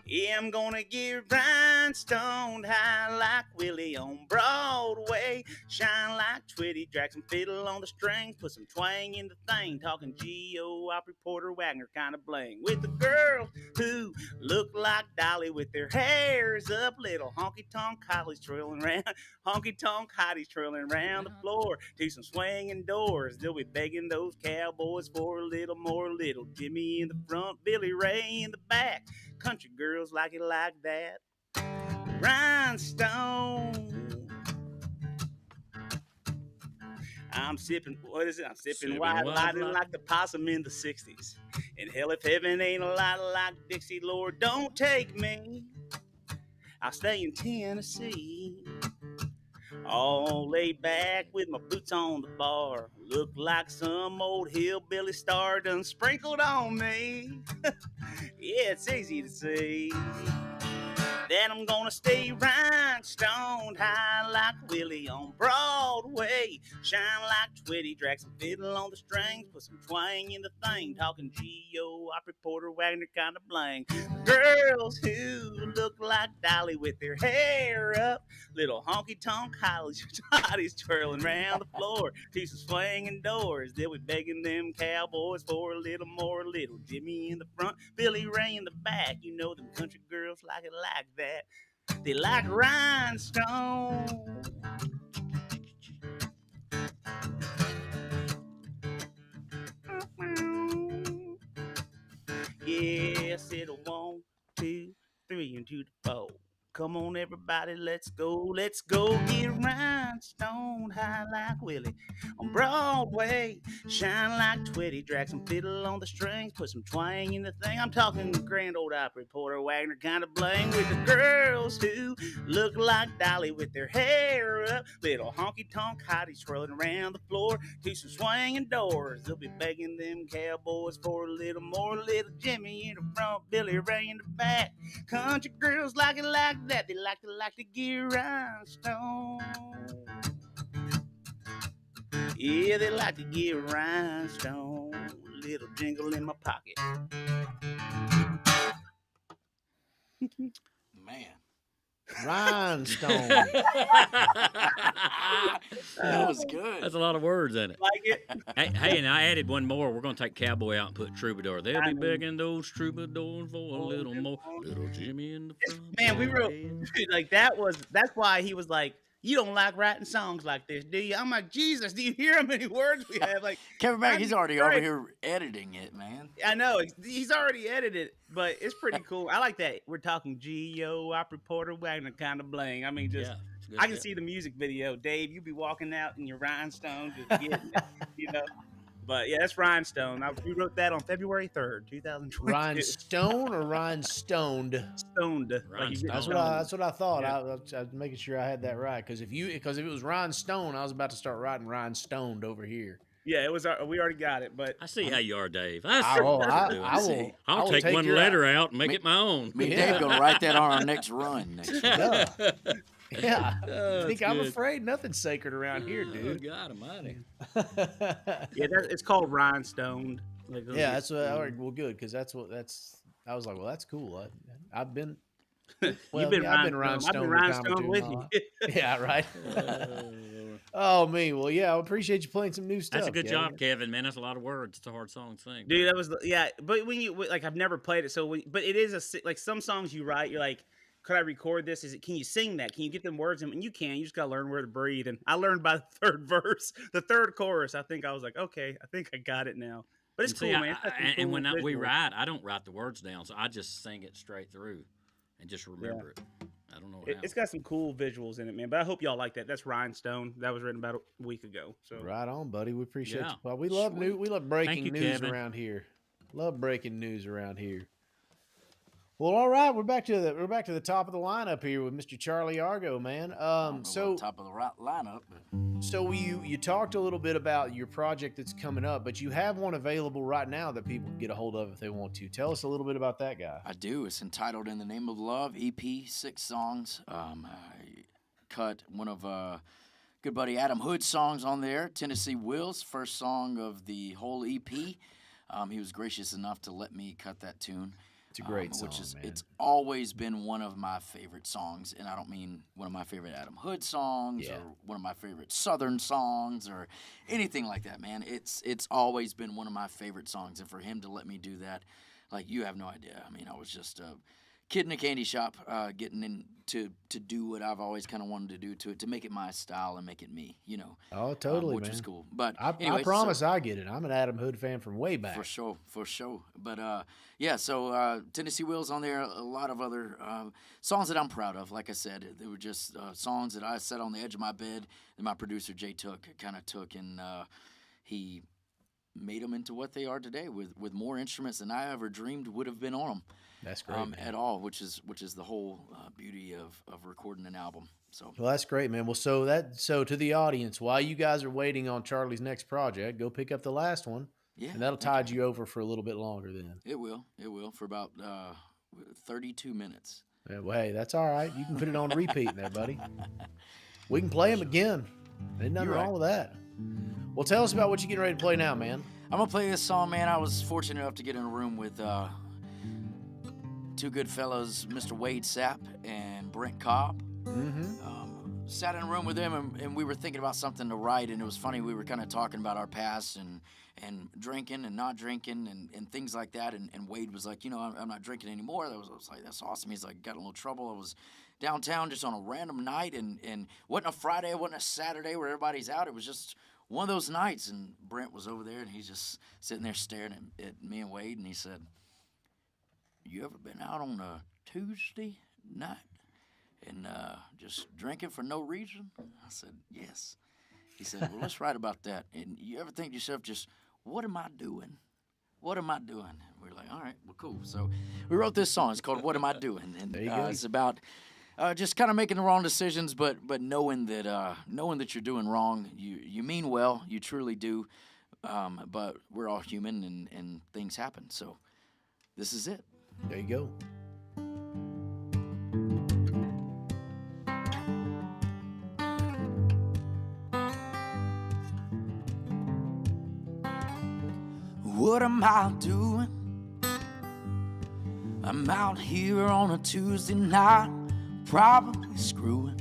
Yeah, I'm gonna get rhinestoned high like Willie on Broadway. Shine like Twitty, drag some fiddle on the strings, put some twang in the thing. Talking G.O. Opry Porter Wagner kind of bling. With the girls who look like Dolly with their hairs up, little honky-tonk hotties trailing around. Honky-tonk hotties trailing around the floor to some swinging doors. They'll be begging those cowboys for a little more. Little Jimmy in the front, Billy Ray in the back. Country girls like it like that. Rhinestone. I'm sipping, what is it? I'm sipping Wyatt, lighting like the possum in the 60s. And hell, if heaven ain't a lot like Dixie, Lord, don't take me. I'll stay in Tennessee. All laid back with my boots on the bar. look like some old hillbilly star done sprinkled on me. Yeah, it's easy to see that I'm gonna stay rhinestone high like Willie on Broadway. Shine like Twitty, drag some fiddle on the strings, put some twang in the thing. Talking G.O., opera Porter, Wagner kind of bling. Girls who look like Dolly with their hair up, little honky tonk hotties twirling around the floor. To some swinging doors, they'll be begging them cowboys for a little more. Little Jimmy in the front, Billy Ray in the back. You know them country girls like it like that. They like rhinestone. Yes, it'll 1, 2, 3, and 2 to 4. Come on, everybody, let's go get rhinestone high like Willie on Broadway. Shine like Twitty, drag some fiddle on the strings, put some twang in the thing. I'm talking Grand Old Opry, Porter, Wagner kind of bling with the girls who look like Dolly with their hair up, little honky tonk hotties swirling around the floor to some swinging doors. They'll be begging them cowboys for a little more. Little Jimmy in the front, Billy Ray in the back. Country girls like it like that. They like to get rhinestone. Yeah, they like to get rhinestone. Little jingle in my pocket. Man. Rhinestone. That was good. That's a lot of words in it. Like it? Hey, and I added one more. We're gonna take cowboy out and put troubadour. They'll be begging those troubadours for a little more. Little Jimmy in the front. Man, we wrote like that's why he was like, you don't like writing songs like this, do you? I'm like, Jesus, do you hear how many words we have? Like Kevin Mack, he's already over here editing it, man. I know he's already edited, but it's pretty cool. I like that. We're talking G.O., Opry Porter, Wagner kind of bling. I mean, just I can see the music video. Dave, you be walking out in your rhinestone, just getting it, you know. But yeah, that's Rhinestone. We wrote that on February 3rd, 2022. Rhinestone or rhinestoned? Stoned. That's what I thought. Yeah. I was making sure I had that right because if it was rhinestone, I was about to start writing rhinestoned over here. Yeah, it was. We already got it, but I see how you are, Dave. I'll take one letter out and make it my own. Me and Dave gonna write that on our next run. Yeah. I'm afraid nothing's sacred around here, dude. God almighty. Yeah, it's called Rhinestone. Like, yeah, that's what. Well, good because that's. I was like, well, that's cool. I've been. Well, I've been rhinestone with you. Yeah, right. Oh, me. Well, yeah, I appreciate you playing some new stuff. That's a good job, Kevin. Man, that's a lot of words. It's a hard song to sing. Dude, that was But when you like, I've never played it, but it is like some songs you write. You're like, could I record this? Can you sing that? Can you get them words in? And you can. You just gotta learn where to breathe. And I learned by the third verse, the third chorus. I think I was like, okay, I think I got it now. But it's cool, man. And when we write, I don't write the words down, so I just sing it straight through and just remember it. I don't know. It's got some cool visuals in it, man. But I hope y'all like that. That's Rhinestone. That was written about a week ago. So right on, buddy. We appreciate you. Well, we love breaking news Kevin. Around here. Love breaking news around here. Well, all right, we're back to the top of the lineup here with Mr. Charlie Argo, man. So top of the lineup. So you talked a little bit about your project that's coming up, but you have one available right now that people can get a hold of if they want to. Tell us a little bit about that guy. I do. It's entitled "In the Name of Love" EP, 6 songs. I cut one of good buddy Adam Hood's songs on there. Tennessee Will's first song of the whole EP. He was gracious enough to let me cut that tune. It's a great song, man. It's always been one of my favorite songs, and I don't mean one of my favorite Adam Hood songs or one of my favorite Southern songs or anything like that, man. It's always been one of my favorite songs, and for him to let me do that, like, you have no idea. I mean, I was just a kid in a candy shop getting in to do what I've always kind of wanted to do to make it my style and make it me, you know. Oh, totally, which man. was cool. But I promise I get it. I'm an Adam Hood fan from way back. For sure. But so Tennessee Will's on there. A lot of other songs that I'm proud of. Like I said, they were just songs that I sat on the edge of my bed that my producer Jay took, and he made them into what they are today with more instruments than I ever dreamed would have been on them. That's great, at all, which is the whole beauty of recording an album. So Well, that's great, man. Well, so to the audience, while you guys are waiting on Charlie's next project, go pick up the last one, yeah, and that'll thank tide you over for a little bit longer. Then, It will for about 32 minutes. yeah, well, hey, that's all right. You can put it on repeat there, buddy. We can play them again. Ain't nothing You're wrong right. with that. Well, tell us about what you're getting ready to play now, man. I'm gonna play this song, man. I was fortunate enough to get in a room with two good fellows, Mr. Wade Sapp and Brent Cobb. Sat in a room with them, and we were thinking about something to write, and it was funny. We were kind of talking about our past and drinking and not drinking and things like that. And Wade was like, I'm not drinking anymore. I was like, that's awesome. He's like, got in a little trouble. I was downtown just on a random night, and wasn't a Friday, it wasn't a Saturday where everybody's out. It was just one of those nights, and Brent was over there, and he's just sitting there staring at me and Wade, and he said, you ever been out on a Tuesday night and just drinking for no reason? I said, yes. He said, well, let's write about that. And you ever think to yourself, just, what am I doing? What am I doing? And we're like, all right, well, cool. So we wrote this song. It's called What Am I Doing? And There you go. it's about just kind of making the wrong decisions, but knowing that you're doing wrong. You mean well, you truly do, but we're all human and things happen. So this is it. There you go. What am I doing? I'm out here on a Tuesday night, probably screwing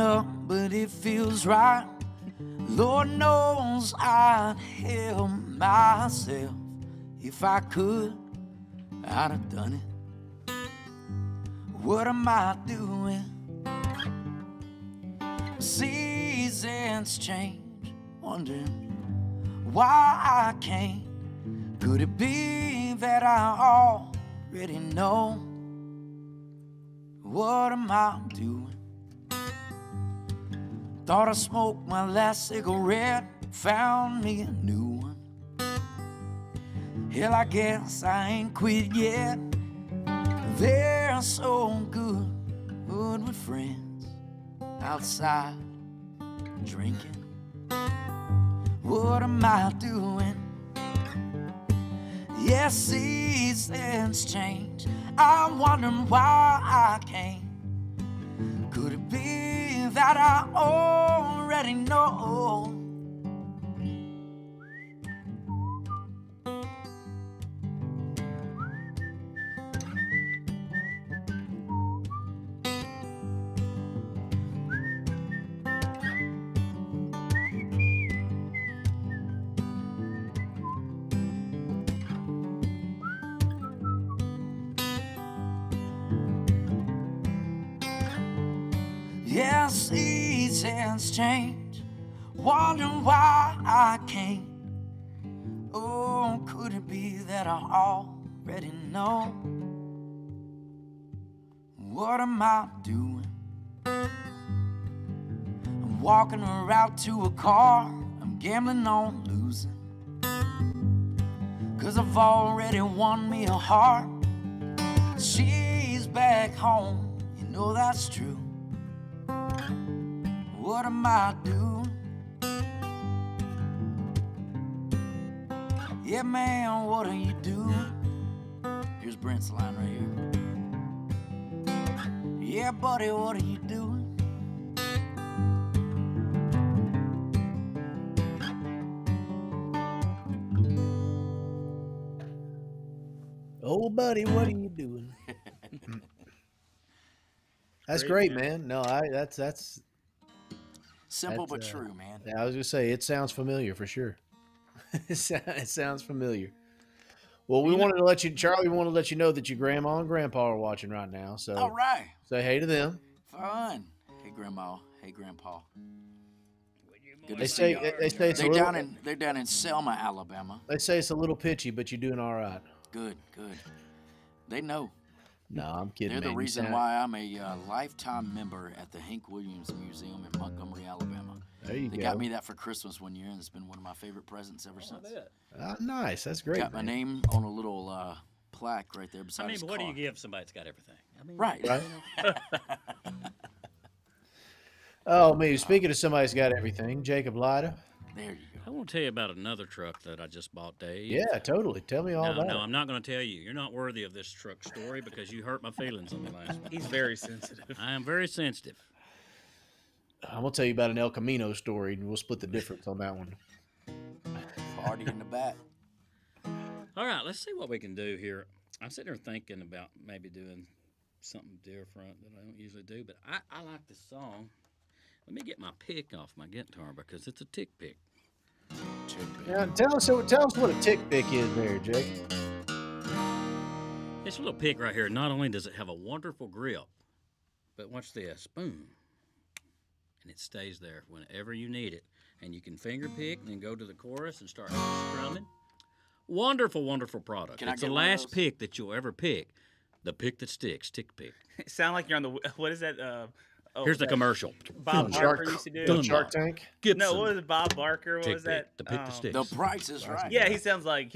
up, but it feels right. Lord knows I'd help myself. If I could, I'd have done it. What am I doing? Seasons change, wondering why I can't. Could it be that I already know? What am I doing? Thought I smoked my last cigarette, found me a new one. Hell, I guess I ain't quit yet. They're so good with friends outside drinking. What am I doing? Yes, seasons change. I'm wondering why I can't. Could it be that I already know? Yeah, seasons change, wondering why I can't. Oh, could it be that I already know? What am I doing? I'm walking her out to a car, I'm gambling on losing. 'Cause I've already won me a heart. She's back home, you know that's true. What am I doing? Yeah, man, what are you doing? Here's Brent's line right here. Yeah, buddy, what are you doing? Oh, buddy, what are you doing? That's great, man. No, that's Simple but That's, true, man. I was gonna say it sounds familiar for sure. It sounds familiar. Well, we wanted to let you, Charlie. We wanted to let you know that your grandma and grandpa are watching right now. So All right. say hey to them. Fun. Hey, Grandma. Hey, Grandpa. Good They to see say you. they say it's a little, They're down in Selma, Alabama. they say it's a little pitchy, but you're doing all right. Good. They know. No, I'm kidding. They're the man. You reason sound- why I'm a lifetime member at the Hank Williams Museum in Montgomery, Alabama. There you They go. got me that for Christmas one year, and it's been one of my favorite presents ever since. Nice. That's great. Got my man. name on a little plaque right there beside I mean, his but what do car. you give somebody that's got everything? I mean, Right. you know. Oh, me. Speaking of somebody's got everything, Jacob Lyda. There you go. I want to tell you about another truck that I just bought, Dave. Yeah, totally. Tell me all No, about no, it. I'm not going to tell you. You're not worthy of this truck story because you hurt my feelings on the last one. He's very sensitive. I am very sensitive. I'm gonna tell you about an El Camino story, and we'll split the difference on that one. Party in the back. All right, let's see what we can do here. I'm sitting there thinking about maybe doing something different that I don't usually do, but I like this song. Let me get my pick off my guitar because it's a tick pick. Now, tell us what a tick pick is, there, Jake. This little pick right here, not only does it have a wonderful grip, but watch this, boom, and it stays there whenever you need it. And you can finger pick and then go to the chorus and start strumming. Wonderful, wonderful product. Can I It's the get one of last those? pick that you'll ever pick. The pick that sticks, tick pick. Sound like you're on the what is that? Here's the that commercial. Bob Shark- Barker used to do. The Shark Tank. Gibson. No, what was it? Bob Barker? What tick was that? pick. The pick that sticks. The price is right. Yeah, he sounds like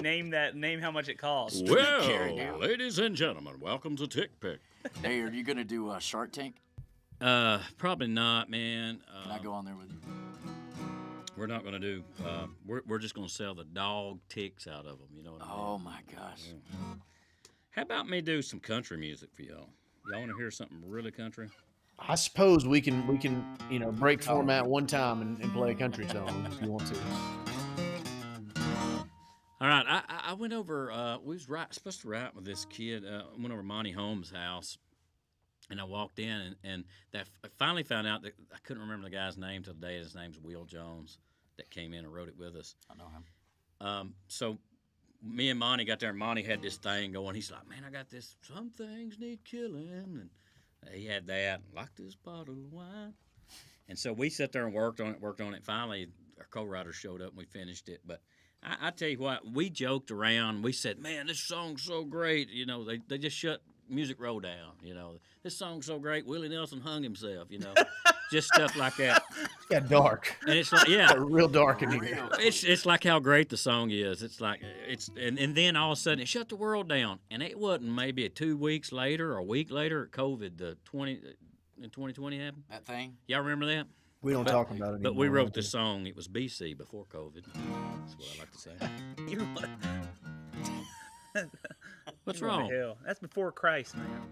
name how much it costs. carry now. Well, ladies and gentlemen, welcome to Tick Pick. Hey, are you gonna do a Shark Tank? Probably not, man. Can I go on there with you? We're not gonna do. We're just gonna sell the dog ticks out of them. You know what I mean? Oh my gosh. How about me do some country music for y'all? Y'all want to hear something really country? I suppose we can break format one time and play a country song if you want to. All right, I went over. We was supposed to write with this kid. I went over to Monty Holmes' house, and I walked in, and I finally found out that I couldn't remember the guy's name till the day. His name's Will Jones, that came in and wrote it with us. I know him. So me and Monty got there, and Monty had this thing going. He's like, "Man, I got this. Some things need killing," and he had that. Like this bottle of wine. And so we sat there and worked on it. Finally, our co-writer showed up, and we finished it. But I tell you what, we joked around. We said, "Man, this song's so great." You know, they just shut Music Row down. You know, this song's so great. Willie Nelson hung himself. You know, just stuff like that. It got dark. And it's like, yeah, Got real dark in here. it's like how great the song is. It's like and then all of a sudden it shut the world down. And it wasn't maybe 2 weeks later or a week later, COVID in 2020 happened. That thing? Y'all remember that? We don't talk about it anymore. But we wrote this song. It was BC, before COVID. That's what I like to say. You know what? What's What the wrong? hell? That's before Christ, man.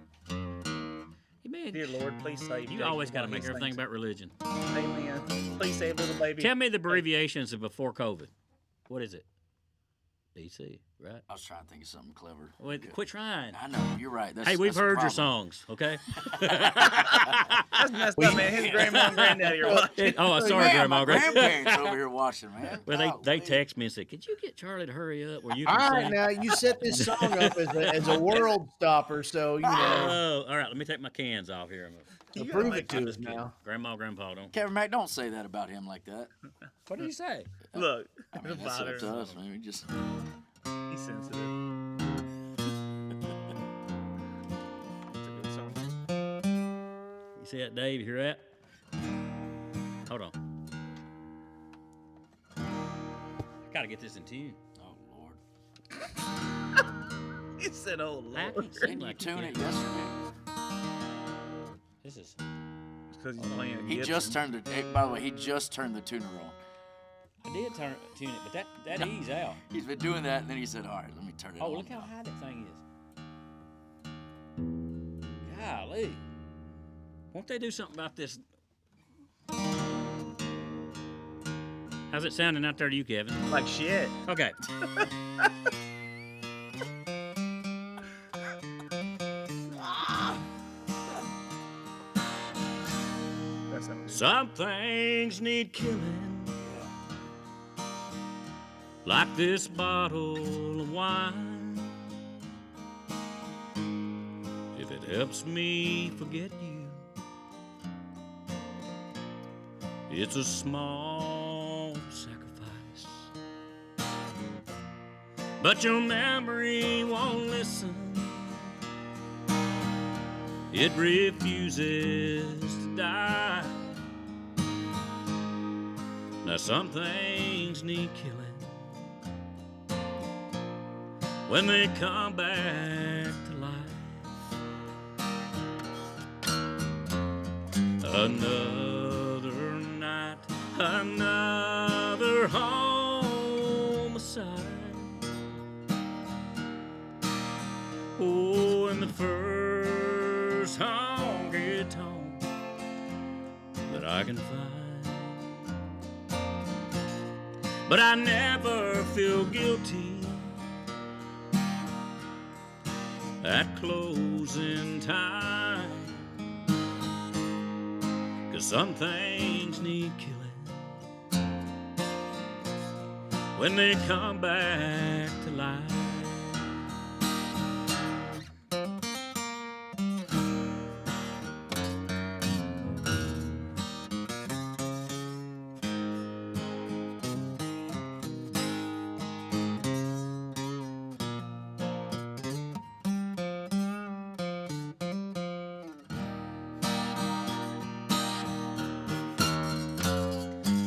Hey, man, Dear Lord, please save. you Jacob always got to while make he everything sings. about religion. Amen. Please save little baby. Tell me the abbreviations of before COVID. What is it? BC, right? I was trying to think of something clever. Wait, quit trying. I know, you're right. That's, Hey, we've that's a heard your problem. songs, okay? That's messed up, man. His grandma and granddaddy are watching. Oh, sorry, Man, Grandma. my grandparents over here watching, man. Well, they Golly. text me and said, "Could you get Charlie to hurry up where you All can right, sing?" now you set this song up as a world stopper, so Oh, all right. Let me take my cans off here. so prove it to us now. Grandma, Grandpa, don't. Kevin Mack, don't say that about him like that. What did you say? Look, I mean, the that's up to father. us, man. We just He's sensitive. It's a good song. You see that, Dave? You hear that? Hold on. I gotta get this in tune. oh Lord. He said, "Oh I Lord," can't sing Didn't you like tune can. it yesterday? This is. because he's playing. He Gibson. just turned the. Hey, by the way, he just turned the tuner on. I did tune it, but that E's out. He's been doing that, and then he said, "All right, let me turn it Oh, on." look how high that thing is. Golly. Won't they do something about this? How's it sounding out there to you, Kevin? like shit. Okay. That's not Some things need killing, like this bottle of wine. If it helps me forget you, it's a small sacrifice. But your memory won't listen. It refuses to die. Now some things need killing when they come back to life. Another night, another homicide. Oh, and the first honky-tonk that I can find. But I never feel guilty at closing time, 'cause some things need killing when they come back to life.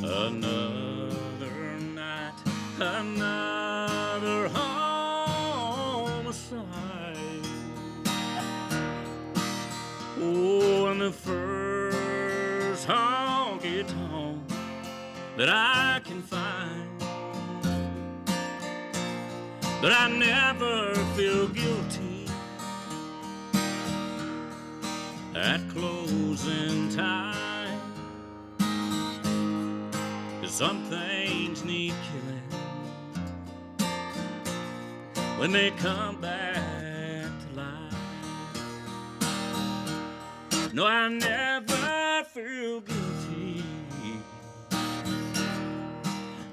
Another night, another homicide. Oh, and the first honky-tonk that I can find. But I never feel guilty at closing time. Some things need killing when they come back to life. No, I never feel guilty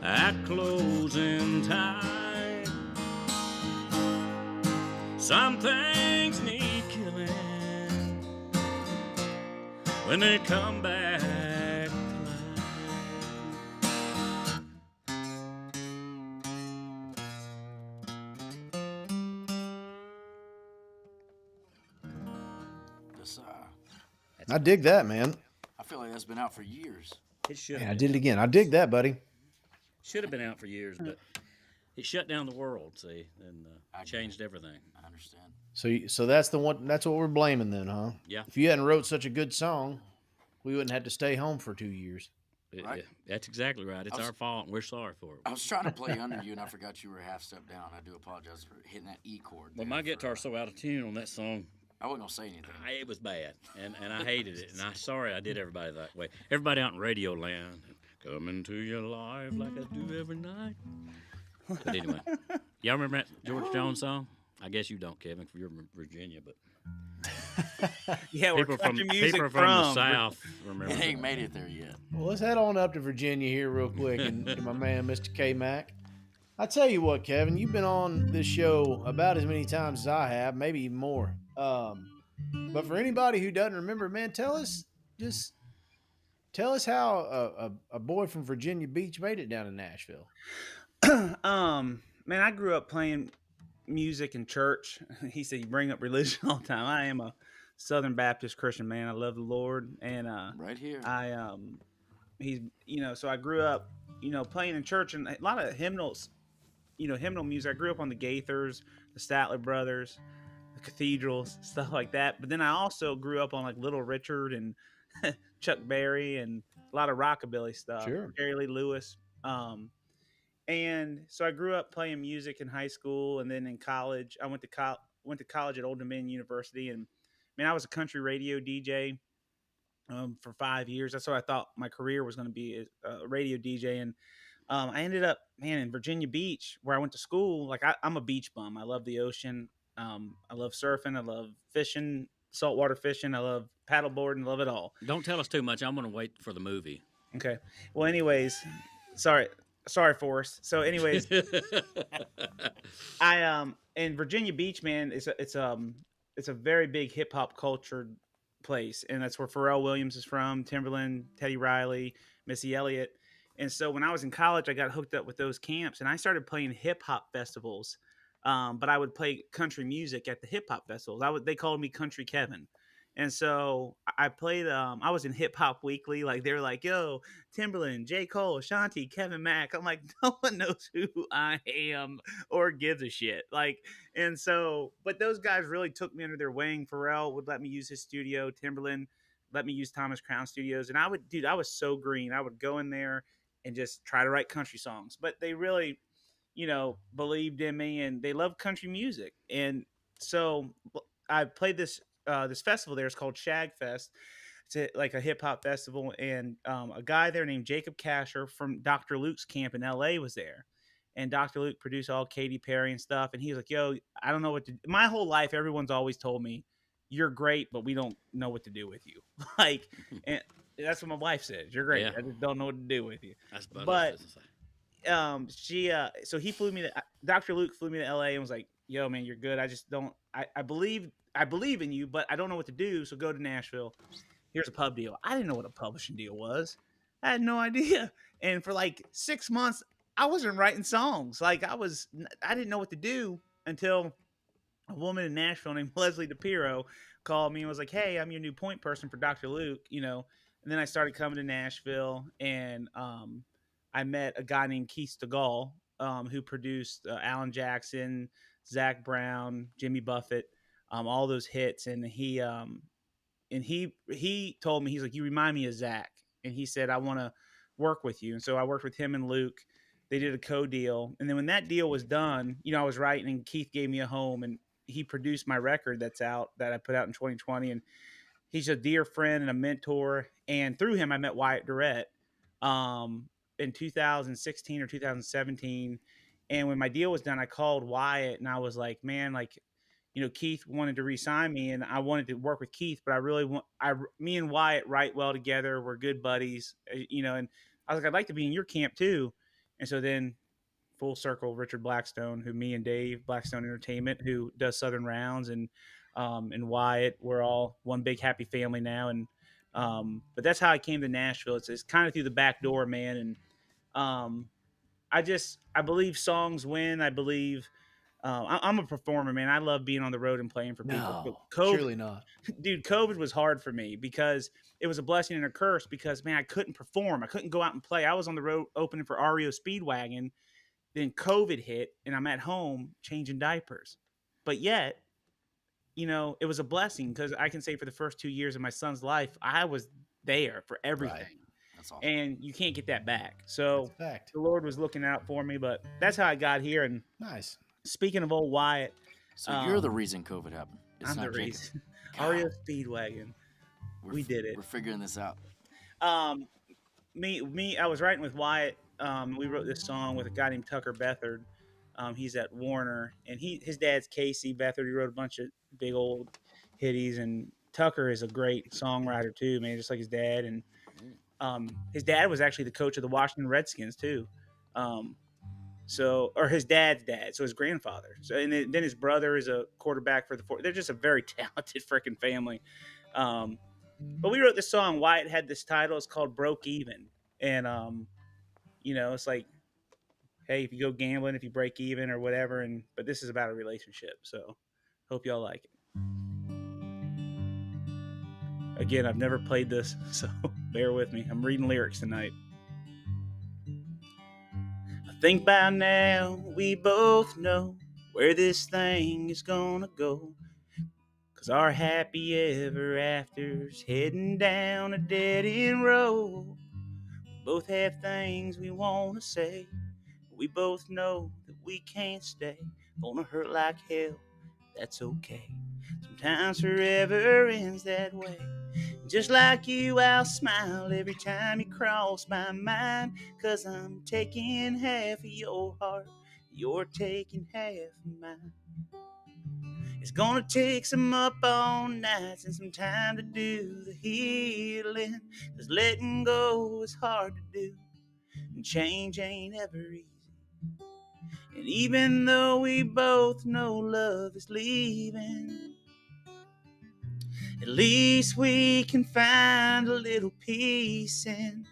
at closing time. Some things need killing when they come back. I dig that, man. I feel like that's been out for years. It should. Man, I did it again. I dig that, buddy. Should have been out for years, but it shut down the world. See, and changed everything. I understand. So that's the one. That's what we're blaming then, huh? Yeah. If you hadn't wrote such a good song, we wouldn't have to stay home for 2 years. Right. That's exactly right. It's our fault, and we're sorry for it. I was trying to play under you, and I forgot you were a half step down. I do apologize for hitting that E chord. Well, my guitar's so out of tune on that song. I wasn't gonna say anything. It was bad, and I hated it, and I'm sorry I did everybody that way. Everybody out in radio land, coming to your life like I do every night. But anyway, y'all remember that George Jones song? I guess you don't, Kevin, if you're from Virginia, but Yeah, we're people from music people from the South remember. It ain't that. made it there yet. Well, let's head on up to Virginia here real quick and to my man, Mr. K. Mack. I tell you what, Kevin, you've been on this show about as many times as I have, maybe even more. But for anybody who doesn't remember, man, tell us how a boy from Virginia Beach made it down to Nashville. Man, I grew up playing music in church. He said you bring up religion all the time. I am a Southern Baptist Christian man. I love the Lord, and Right here. so I grew up, playing in church and a lot of hymnals, hymnal music. I grew up on the Gaithers, the Statler Brothers, the Cathedrals, stuff like that. But then I also grew up on like Little Richard and Chuck Berry and a lot of rockabilly stuff. Sure. Jerry Lee Lewis. And so I grew up playing music in high school, and then in college, I went to college at Old Dominion University, and I was a country radio DJ for 5 years. That's what I thought my career was going to be, a radio DJ. And I ended up, in Virginia Beach, where I went to school. Like I'm a beach bum. I love the ocean. I love surfing. I love fishing, saltwater fishing. I love paddleboarding. Love it all. Don't tell us too much. I'm going to wait for the movie. Okay. Well, anyways, sorry, Forrest. So, anyways, I in Virginia Beach, man, it's a very big hip hop culture place, and that's where Pharrell Williams is from, Timberland, Teddy Riley, Missy Elliott. And so when I was in college, I got hooked up with those camps, and I started playing hip hop festivals. But I would play country music at the hip hop festivals. They called me Country Kevin. And so I played, I was in Hip Hop Weekly. Like, they were like, yo, Timberland, J. Cole, Ashanti, Kevin Mack. I'm like, no one knows who I am or gives a shit. Like, and so, but those guys really took me under their wing. Pharrell would let me use his studio. Timberland let me use Thomas Crown Studios. And I was so green. I would go in there and just try to write country songs. But they really, believed in me, and they loved country music. And so I played this festival there. It's called Shag Fest. Like a hip hop festival, and a guy there named Jacob Casher from Dr. Luke's camp in LA was there. And Dr. Luke produced all Katy Perry and stuff. And he was like, "Yo, I don't know what to do." My whole life, everyone's always told me, "You're great, but we don't know what to do with you." Like, and that's what my wife says. "You're great. Yeah. I just don't know what to do with you." That's But so he flew me to Dr. Luke flew me to LA and was like, "Yo, man, you're good. I just don't. I believe in you, but I don't know what to do. So go to Nashville. Here's a pub deal." I didn't know what a publishing deal was. I had no idea. And for like 6 months, I wasn't writing songs. Like I didn't know what to do until a woman in Nashville named Leslie DePiro called me and was like, "Hey, I'm your new point person for Dr. Luke," And then I started coming to Nashville, and I met a guy named Keith Stegall, who produced Alan Jackson, Zach Brown, Jimmy Buffett, all those hits. And he told me, he's like, "You remind me of Zach," and he said, "I want to work with you." And so I worked with him and Luke. They did a co-deal, and then when that deal was done, I was writing, and Keith gave me a home, and he produced my record that I put out in 2020. And he's a dear friend and a mentor. And through him, I met Wyatt Durrette in 2016 or 2017. And when my deal was done, I called Wyatt and I was like, "Man, like, Keith wanted to re-sign me, and I wanted to work with Keith, but I really want, me and Wyatt write well together. We're good buddies, And I was like, "I'd like to be in your camp too." And so then, full circle, Richard Blackstone, who me and Dave, Blackstone Entertainment, who does Southern Rounds, and Wyatt, we're all one big happy family now. And but that's how I came to Nashville. It's kind of through the back door, man. And I believe songs win. I believe I'm a performer, man. I love being on the road and playing for people. No, COVID, surely not. dude, COVID was hard for me because it was a blessing and a curse because, man, I couldn't perform. I couldn't go out and play. I was on the road opening for REO Speedwagon. Then COVID hit, and I'm at home changing diapers. But yet, it was a blessing because I can say for the first 2 years of my son's life, I was there for everything. Right. That's awesome. And you can't get that back. So That's a fact. the Lord was looking out for me, but that's how I got here. And Nice. speaking of old Wyatt, So you're the reason COVID happened. It's I'm not the Jacob. reason. God. REO Speedwagon. We did it. We're figuring this out. I was writing with Wyatt. We wrote this song with a guy named Tucker Bethard. He's at Warner, and his dad's Casey Bethard. He wrote a bunch of big old hitties, and Tucker is a great songwriter too, man, just like his dad. And his dad was actually the coach of the Washington Redskins too. Or his dad's dad, so his grandfather. So, and then his brother is a quarterback for the They're just a very talented freaking family. But we wrote this song. Wyatt had this title. It's called "Broke Even," and it's like, hey, if you go gambling, if you break even or whatever, but this is about a relationship. So, hope y'all like it. Again, I've never played this, so bear with me. I'm reading lyrics tonight. I think by now we both know where this thing is gonna go. 'Cause our happy ever after's heading down a dead end road. We both have things we wanna say. We both know that we can't stay. Gonna hurt like hell, that's okay. Sometimes forever ends that way. Just like you, I'll smile every time you cross my mind. 'Cause I'm taking half of your heart, you're taking half of mine. It's gonna take some up all nights and some time to do the healing. 'Cause letting go is hard to do, and change ain't ever easy. And even though we both know love is leaving, at least we can find a little peace in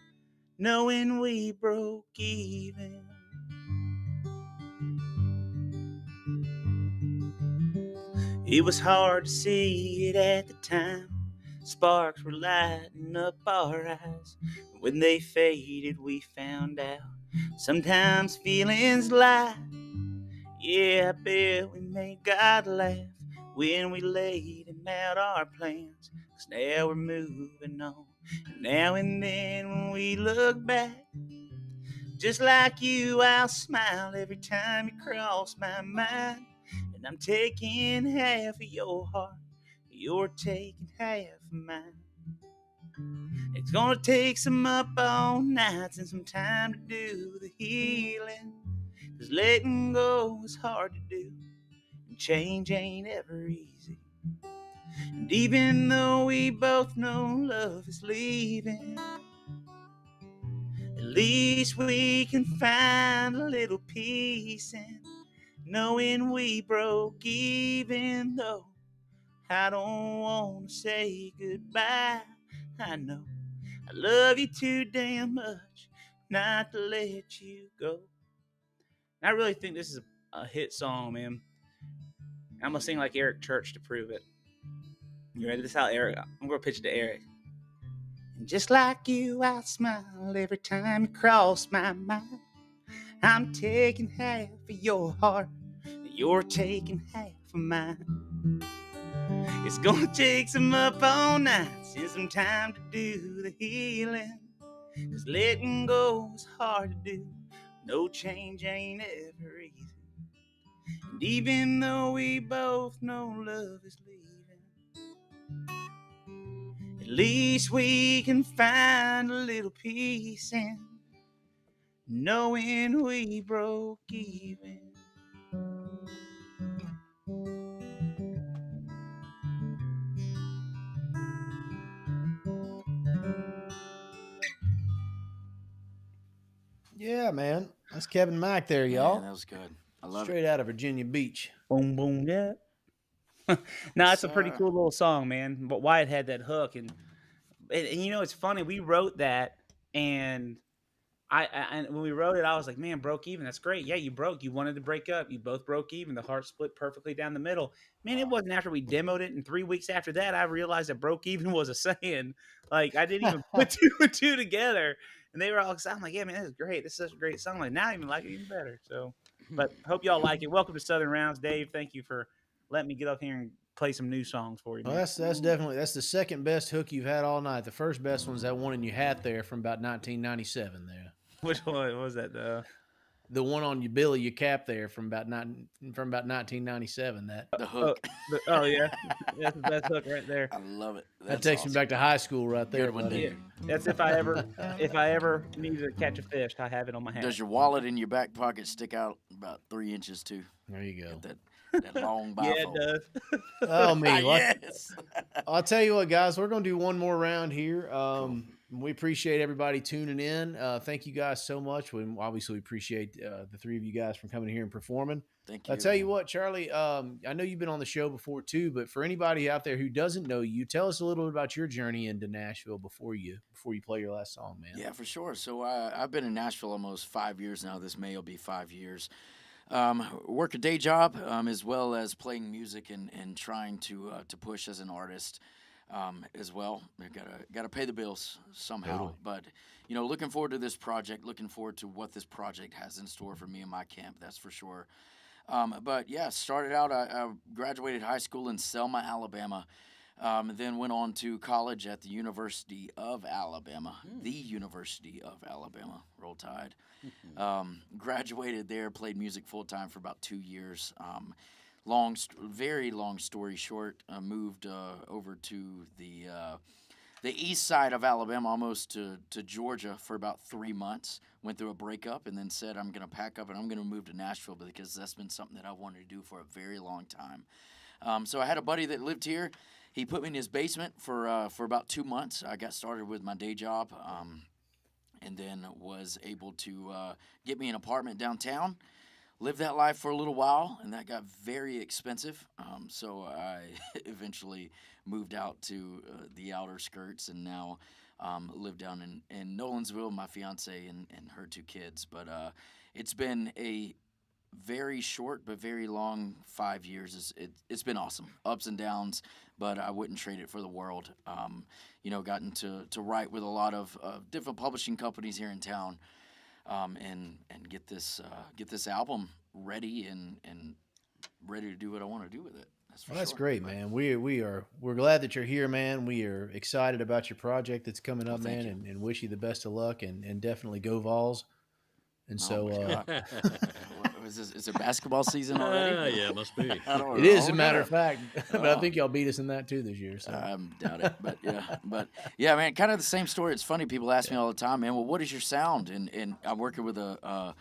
knowing we broke even. It was hard to see it at the time. Sparks were lighting up our eyes. When they faded, we found out sometimes feelings lie. Yeah, I bet we made God laugh when we laid him out our plans. 'cause now we're moving on. And now and then when we look back, just like you, I'll smile every time you cross my mind. And I'm taking half of your heart, you're taking half of mine. It's gonna take some up all nights and some time to do the healing. 'Cause letting go is hard to do, and change ain't ever easy. And even though we both know love is leaving, at least we can find a little peace in knowing we broke even. Though I don't want to say goodbye, I know I love you too damn much not to let you go. And I really think this is a hit song, man. I'm gonna sing like Eric Church to prove it. You ready? This is how Eric. I'm gonna pitch it to Eric. And just like you, I smile every time you cross my mind. I'm taking half of your heart, you're taking half of mine. It's gonna take some up all nights and some time to do the healing. 'Cause letting go is hard to do, no change ain't ever easy. And even though we both know love is leaving, at least we can find a little peace in knowing we broke even. Yeah, man. That's Kevin Mack there, y'all. Man, that was good. I love Straight out of Virginia Beach. Boom, boom, yeah. No, it's a pretty cool little song, man. But Wyatt had that hook, and you know, it's funny. We wrote that, and and when we wrote it, I was like, man, broke even. That's great. Yeah, you broke. You wanted to break up. You both broke even. The heart split perfectly down the middle. Man, it wasn't after we demoed it, and 3 weeks after that, I realized that broke even was a saying. Like, I didn't even put two and two together. And they were all excited. I'm like, yeah, man, this is great. This is such a great song. Like, now I even like it even better. So, but hope y'all like it. Welcome to Southern Rounds, Dave. Thank you for letting me get up here and play some new songs for you. Well, Man. that's definitely the second best hook you've had all night. The first best one's that one in your hat there from about 1997 there. Which one was that? The one on your bill of your cap there from about 1997. the hook. Oh yeah, that's the best hook right there. I love it. That takes me back to high school right there. Good one, buddy. Dave. That's if I ever need to catch a fish, I have it on my hand. Does your wallet in your back pocket stick out about 3 inches too? There you go. Get that long Yeah, bifold. it does. Oh me, Yes. I'll tell you what, guys. We're gonna do one more round here. We appreciate everybody tuning in. Thank you guys so much. We obviously appreciate the three of you guys from coming here and performing. Thank you. I'll tell you what, Charlie. I know you've been on the show before too, but for anybody out there who doesn't know you, tell us a little bit about your journey into Nashville before you play your last song, man. Yeah, for sure. So I've been in Nashville almost 5 years now. This May will be 5 years. Work a day job as well as playing music and trying to push as an artist as well. I gotta pay the bills somehow. Totally. But looking forward to this project. Looking forward to what this project has in store for me and my camp. That's for sure. But yeah, started out. I graduated high school in Selma, Alabama. Then went on to college at the University of Alabama. The University of Alabama. Roll Tide. Graduated there, played music full time for about 2 years. Very long story short, moved over to the east side of Alabama, almost to Georgia for about 3 months. Went through a breakup and then said, I'm going to pack up and I'm going to move to Nashville because that's been something that I wanted to do for a very long time. So I had a buddy that lived here. He put me in his basement for about 2 months. I got started with my day job. And then was able to get me an apartment downtown, lived that life for a little while, and that got very expensive. So I eventually moved out to the outer skirts and now live down in Nolensville, my fiance and her 2 kids. But it's been a very short but very long 5 years. It's been awesome, ups and downs, but I wouldn't trade it for the world. Gotten to write with a lot of different publishing companies here in town, and get this album ready and ready to do what I want to do with it. for That's sure. great, man. We're glad that you're here, man. We are excited about your project that's coming up, thank man, you. and wish you the best of luck and definitely go Vols. And Oh so my God. What is this? Is it basketball season already? Yeah, must be. I don't it know. is, Oh a my matter God. of fact. But I Oh. think y'all beat us in that too this year. So I doubt it, but yeah, man, kind of the same story. It's funny. People ask me all the time, man. Well, what is your sound? And I'm working with a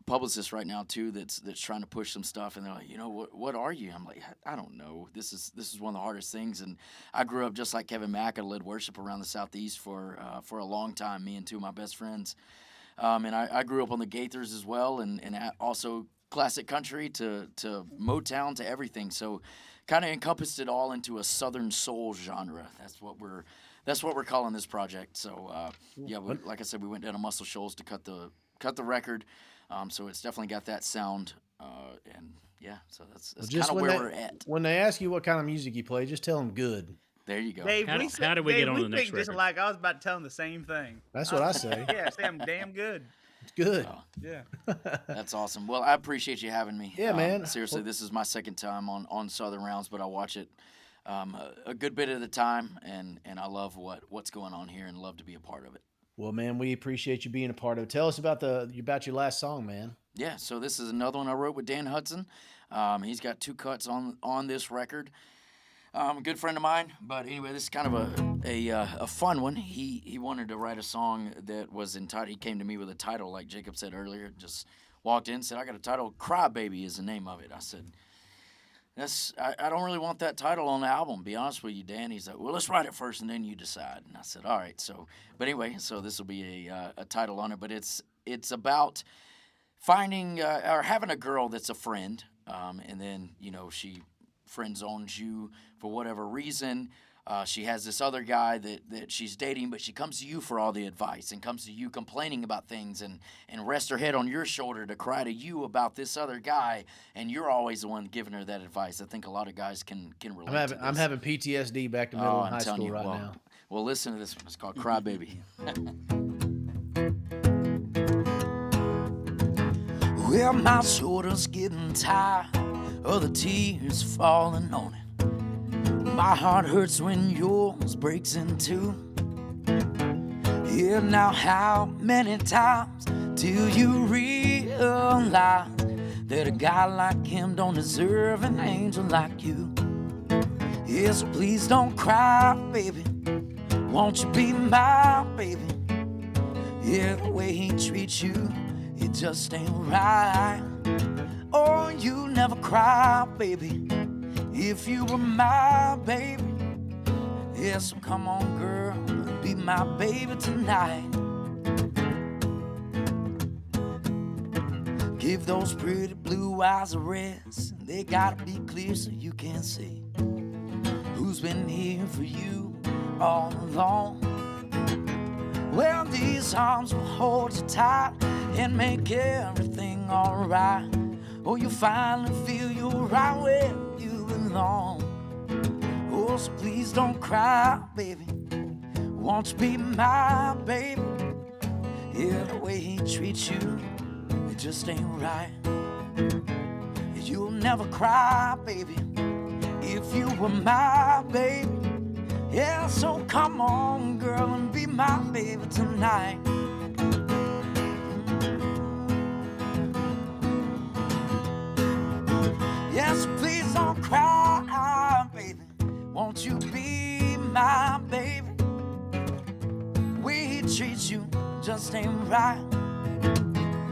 publicist right now too. That's trying to push some stuff, and they're like, what are you? I'm like, I don't know. This is one of the hardest things. And I grew up just like Kevin Mack. I led worship around the Southeast for a long time. Me and two of my best friends. And I grew up on the Gaithers as well, and also classic country to Motown to everything. So kind of encompassed it all into a Southern soul genre. That's what we're calling this project. So yeah, like I said, we went down to Muscle Shoals to cut the record. So it's definitely got that sound. And yeah, so that's just kind of where we're at. When they ask you what kind of music you play, just tell them good. There you go. Dave, How we did we get on the next picked just record? like I was about to tell him the same thing. That's what I say. Yeah, say I'm damn good. It's good. Oh, Yeah. that's awesome. Well, I appreciate you having me. Yeah, man. Seriously, this is my second time on Southern Rounds, but I watch it a good bit of the time, and I love what's going on here and love to be a part of it. Well, man, we appreciate you being a part of it. Tell us about your last song, man. Yeah, so this is another one I wrote with Dan Hudson. He's got 2 cuts on this record. A good friend of mine, but anyway, this is kind of a fun one. He wanted to write a song that was entitled. He came to me with a title, like Jacob said earlier. Just walked in, said, "I got a title. Crybaby is the name of it." I said, I don't really want that title on the album. Be honest with you, Dan. He's like, "Well, let's write it first, and then you decide." And I said, "All right." So, but anyway, so this will be a title on it, but it's about finding or having a girl that's a friend, and then she friend zones you for whatever reason. She has this other guy that she's dating, but she comes to you for all the advice and comes to you complaining about things and rests her head on your shoulder to cry to you about this other guy, and you're always the one giving her that advice. I think a lot of guys can relate to this. I'm having PTSD back to middle and high school right now. Well, listen to this one. It's called Crybaby. Well, my shoulder's getting tired of the tears falling on it. My heart hurts when yours breaks in two. Yeah, now how many times till you realize that a guy like him don't deserve an angel like you? Yeah, so please don't cry, baby. Won't you be my baby? Yeah, the way he treats you, it just ain't right. Oh, you never cry, baby, if you were my baby. Yeah, so come on, girl, be my baby tonight. Give those pretty blue eyes a rest. They gotta be clear so you can see who's been here for you all along. Well, these arms will hold you tight and make everything alright. Oh, you finally feel you're right where you belong. Oh, so please don't cry, baby. Won't you be my baby? Yeah, the way he treats you, it just ain't right. You'll never cry, baby, if you were my baby. Yeah, so come on, girl, and be my baby tonight. Yes, please don't cry, baby. Won't you be my baby? The way he treats you just ain't right.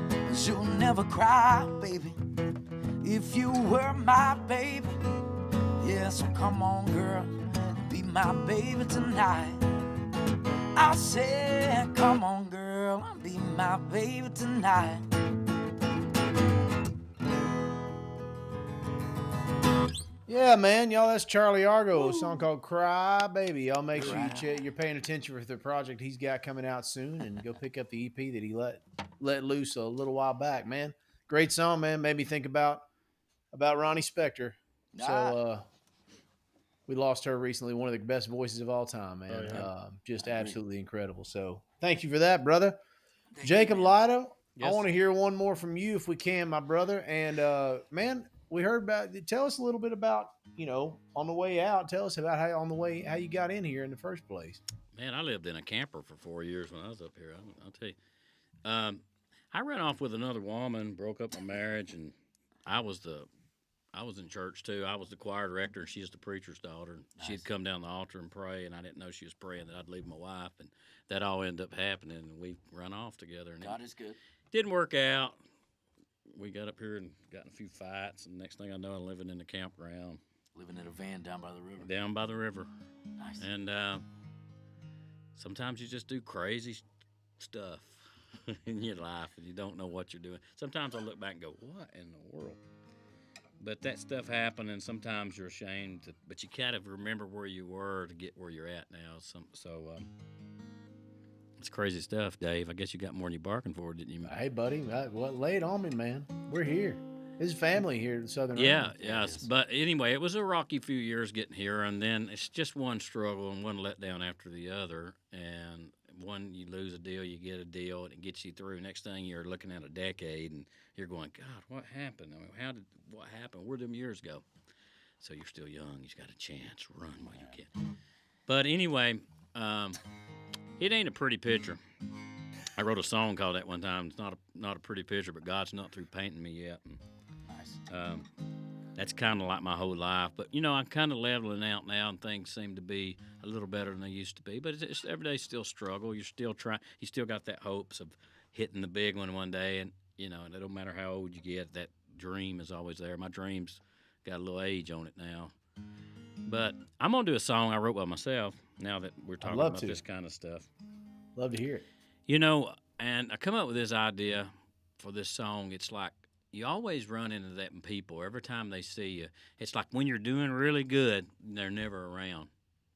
'Cause you'll never cry, baby, if you were my baby. Yeah, so come on, girl, be my baby tonight. I said, come on, girl, be my baby tonight. Yeah, man, y'all. That's Charlie Argo, a song called "Cry Baby." Y'all make sure you're paying attention for the project he's got coming out soon, and go pick up the EP that he let loose a little while back. Man, great song, man. Made me think about Ronnie Spector. So we lost her recently. One of the best voices of all time, man. Just absolutely incredible. So thank you for that, brother. Jacob Lyda, I want to hear one more from you if we can, my brother. And man, we heard about. Tell us a little bit about, on the way out. Tell us about how you got in here in the first place. Man, I lived in a camper for 4 years when I was up here. I'll tell you. I ran off with another woman, broke up my marriage, and I was in church too. I was the choir director, and she's the preacher's daughter. Nice. She'd come down the altar and pray, and I didn't know she was praying that I'd leave my wife, and that all ended up happening, and we run off together. And God is good. didn't work out. We got up here and got in a few fights, and next thing I know, I'm living in the campground. Living in a van down by the river. Down by the river. Nice. And sometimes you just do crazy stuff in your life, and you don't know what you're doing. Sometimes I look back and go, what in the world? But that stuff happened, and sometimes you're ashamed. But you kind of remember where you were to get where you're at now. It's crazy stuff, Dave. I guess you got more than you barking for, didn't you? Hey, buddy, lay it on me, man. We're here. His family here in Southern. Yeah, yes. But anyway, it was a rocky few years getting here, and then it's just one struggle and one letdown after the other. And one, you lose a deal, you get a deal, and it gets you through. Next thing, you're looking at a decade, and you're going, God, what happened? I mean, what happened? Where'd them years go? So you're still young. You've got a chance. Run while you can. But anyway, it ain't a pretty picture. I wrote a song called that one time. It's not a pretty picture, but God's not through painting me yet. And, Nice. that's kind of like my whole life. But, I'm kind of leveling out now, and things seem to be a little better than they used to be. But it's every day still struggle. You're still trying. You still got that hopes of hitting the big one day. And, and it don't matter how old you get, that dream is always there. My dream's got a little age on it now. But I'm going to do a song I wrote by myself now that we're talking about this kind of stuff. Love to hear it. And I come up with this idea for this song. It's like you always run into that in people every time they see you. It's like when you're doing really good, they're never around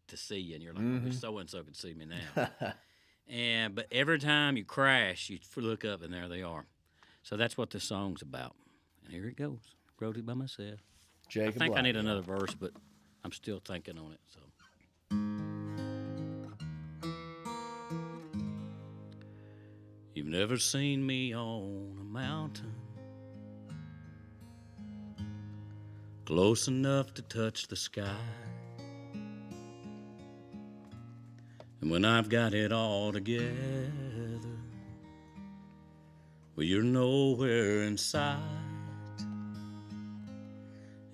to see you, and you're like, "Oh, so-and-so could see me now." But every time you crash, you look up, and there they are. So that's what this song's about. And here it goes. Wrote it by myself. Jacob I think I need Black. another verse, but I'm still thinking on it. So. You've never seen me on a mountain close enough to touch the sky. And when I've got it all together, well, you're nowhere in sight.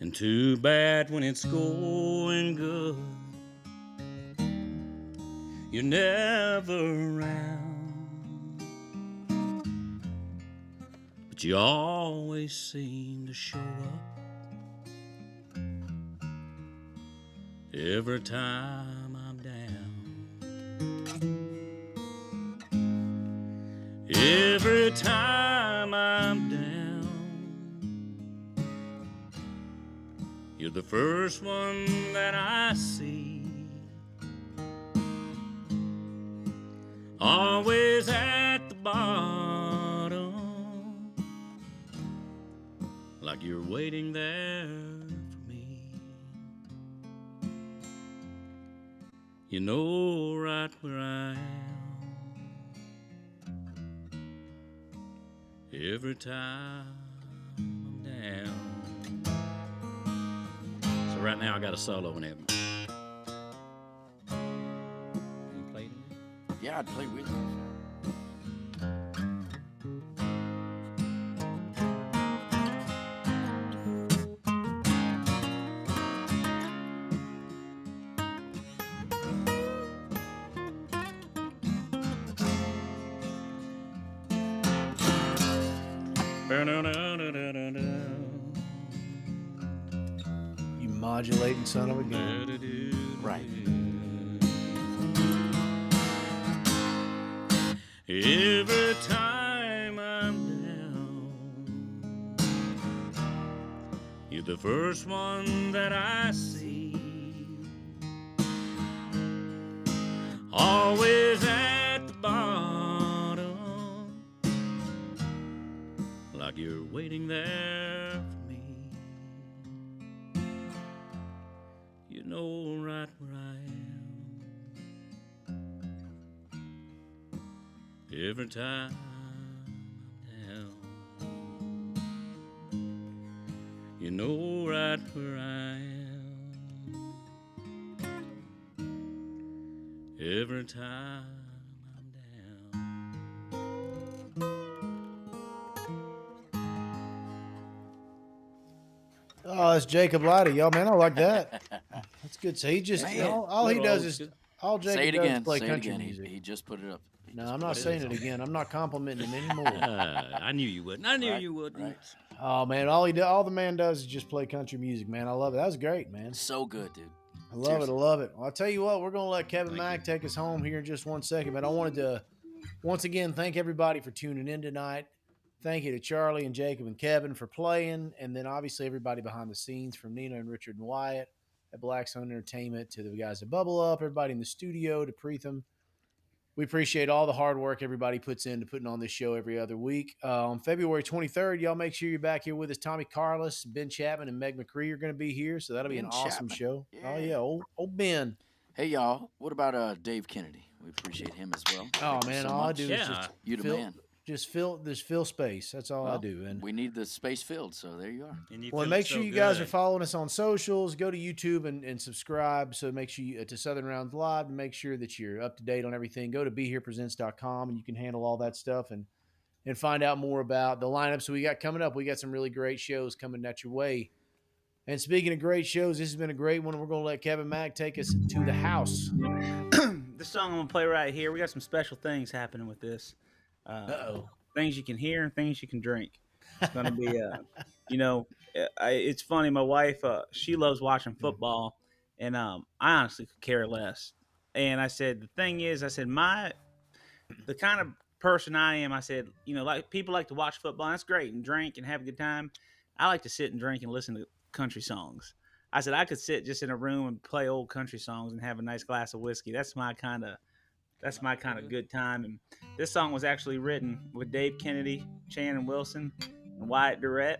And too bad when it's going good, you're never around. But you always seem to show up every time I'm down. Every time I'm down, you're the first one that I see. Always at the bottom, like you're waiting there for me. You know right where I am every time I'm down. So right now I got a solo in it. You played it? Yeah, I'd play with you. You modulating son of a gun. Right. Every time I'm down, you're the first one that I see. Always at the bottom, like you're waiting there for me. You know right where I am every time I'm down. You know right where I am every time I'm down. Oh, that's Jacob Lyda, y'all, man. I like that. That's good. So he just Man. all he does is all Jacob Say it does again. is play Say it country again. music. He just put it up. No, I'm not saying it again. I'm not complimenting him anymore. I knew you wouldn't. I knew you wouldn't. Right. Oh man, all the man does is just play country music, man. I love it. That was great, man. So good, dude. I love it. I love it. Well, I'll tell you what, we're gonna let Kevin Mack take us home here in just 1 second. But I wanted to once again thank everybody for tuning in tonight. Thank you to Charlie and Jacob and Kevin for playing, and then obviously everybody behind the scenes, from Nina and Richard and Wyatt at Blackstone Entertainment to the guys at Bubble Up, everybody in the studio, to Preetham. We appreciate all the hard work everybody puts into putting on this show every other week. On February 23rd, y'all make sure you're back here with us. Tommy Carlos, Ben Chapman, and Meg McCree are going to be here, so that'll be an awesome show. Yeah. Oh, yeah, old Ben. Hey, y'all. What about Dave Kennedy? We appreciate him as well. Oh, man, all I do is You the man. just fill space. That's all I do. And we need the space filled, so there you are. well, make sure you guys are following us on socials. Go to YouTube and subscribe. So make sure you to Southern Rounds Live, and make sure that you're up to date on everything. Go to BeHerePresents.com and you can handle all that stuff and find out more about the lineups we got coming up. We got some really great shows coming at your way. And speaking of great shows, this has been a great one. We're going to let Kevin Mack take us to the house. This song I'm going to play right here, we got some special things happening with this. Things you can hear and things you can drink. It's gonna be, it's funny. My wife, she loves watching football, and I honestly could care less. And I said, the thing is, I said, the kind of person I am, I said, like people like to watch football. And that's great, and drink and have a good time. I like to sit and drink and listen to country songs. I said I could sit just in a room and play old country songs and have a nice glass of whiskey. That's my kind of good time. And this song was actually written with Dave Kennedy, Shannon Wilson, and Wyatt Durrette.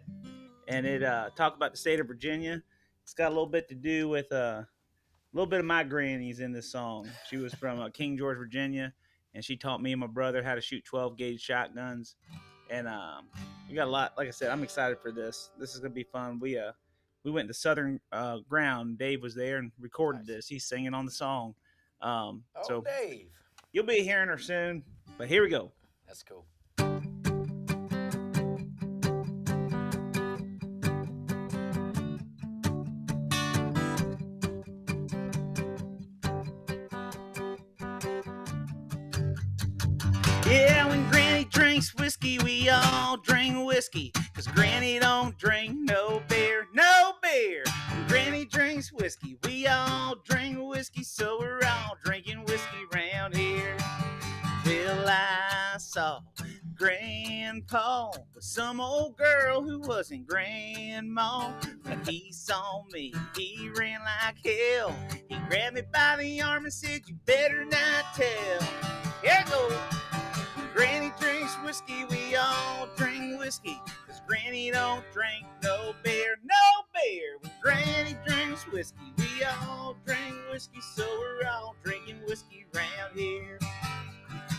And it talked about the state of Virginia. It's got a little bit to do with a little bit of my granny's in this song. She was from King George, Virginia, and she taught me and my brother how to shoot 12-gauge shotguns. And we got a lot. Like I said, I'm excited for this. This is going to be fun. We went to Southern Ground. Dave was there and recorded this. He's singing on the song. So Dave. You'll be hearing her soon, but here we go. That's cool. Yeah, when Granny drinks whiskey, we all drink whiskey, 'cause Granny don't drink no beer, no beer. When Granny drinks whiskey, we all drink whiskey, so we're all drinking whiskey round here. Till I saw Grandpa with some old girl who wasn't Grandma. When he saw me, he ran like hell. He grabbed me by the arm and said, "You better not tell." Here it goes. When Granny drinks whiskey, we all drink whiskey, 'cause Granny don't drink no beer, no beer. When Granny drinks whiskey, we all drink whiskey, so we're all drinking whiskey round here.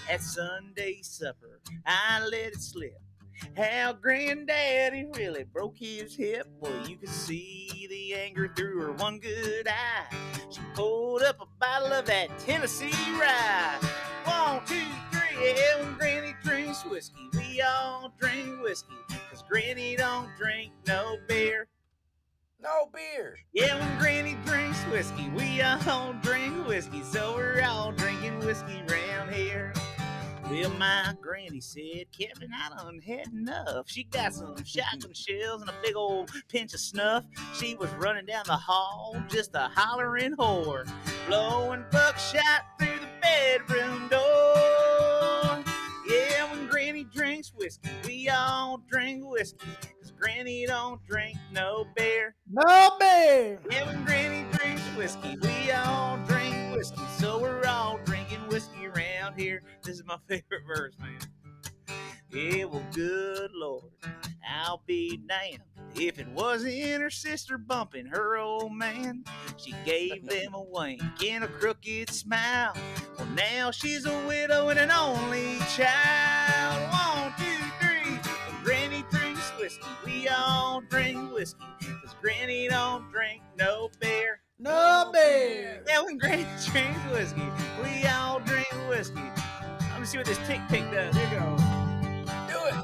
At Sunday supper, I let it slip how Granddaddy really broke his hip. Well, you could see the anger through her one good eye. She pulled up a bottle of that Tennessee rye. 1, 2, 3, yeah, when Granny drinks whiskey, we all drink whiskey, 'cause Granny don't drink no beer. No beer. Yeah, when Granny drinks whiskey, we all drink whiskey, so we're all drinking whiskey round here. Well, my granny said, "Kevin, I done had enough." She got some shotgun shells and a big old pinch of snuff. She was running down the hall, just a hollering whore, blowing buckshot through the bedroom door. Yeah, when Granny drinks whiskey, we all drink whiskey, 'cause Granny don't drink no beer. No beer. Yeah, when Granny drinks whiskey, we all drink whiskey, so we're all drinking whiskey around here. This is my favorite verse, man. Yeah, well, good Lord, I'll be damned if it wasn't her sister bumping her old man. She gave them a wink and a crooked smile. Well, now she's a widow and an only child. 1, 2, 3, when Granny drinks whiskey, whiskey. We all drink whiskey, 'cause Granny don't drink no beer. No beer. Yeah, when Granny drinks whiskey, we all drink whiskey. I'm gonna see what this tick pick does. Here you go. Do it.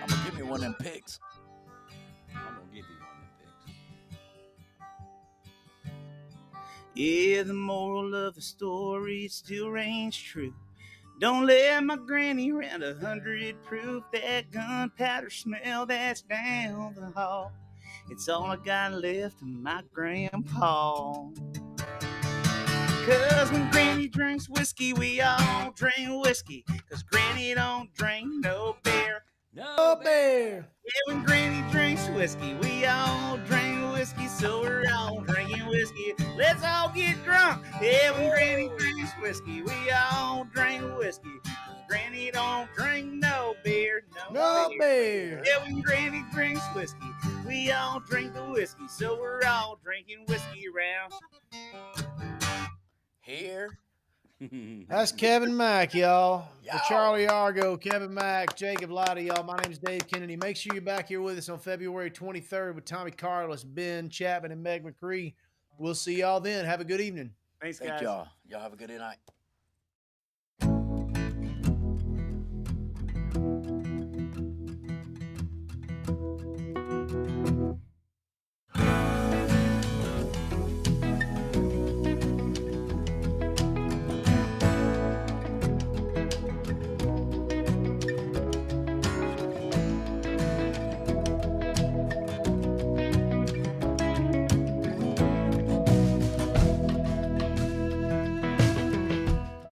I'm gonna give me one of them picks. I'm gonna give you one of them picks. Yeah, the moral of the story still reigns true. Don't let my granny rent 100 proof. That gunpowder smell that's down the hall, it's all I got left of my grandpa. 'Cause when Granny drinks whiskey, we all drink whiskey. 'Cause Granny don't drink no beer. No beer. Yeah, when Granny drinks whiskey, we all drink whiskey. So we're all drinking whiskey. Let's all get drunk. Yeah, when Granny drinks whiskey, we all drink whiskey. 'Cause Granny don't drink no beer. No beer. Yeah, when Granny drinks whiskey, we all drink the whiskey. So we're all drinking whiskey round Here. That's Kevin Mack, y'all. For Yo. Charlie Argo, Kevin Mack, Jacob Lyda, y'all. My name is Dave Kennedy. Make sure you're back here with us on February 23rd with Tommy Carlos, Ben Chapman, and Meg McCree. We'll see y'all then. Have a good evening. Thanks, Thank guys. y'all. Y'all have a good night.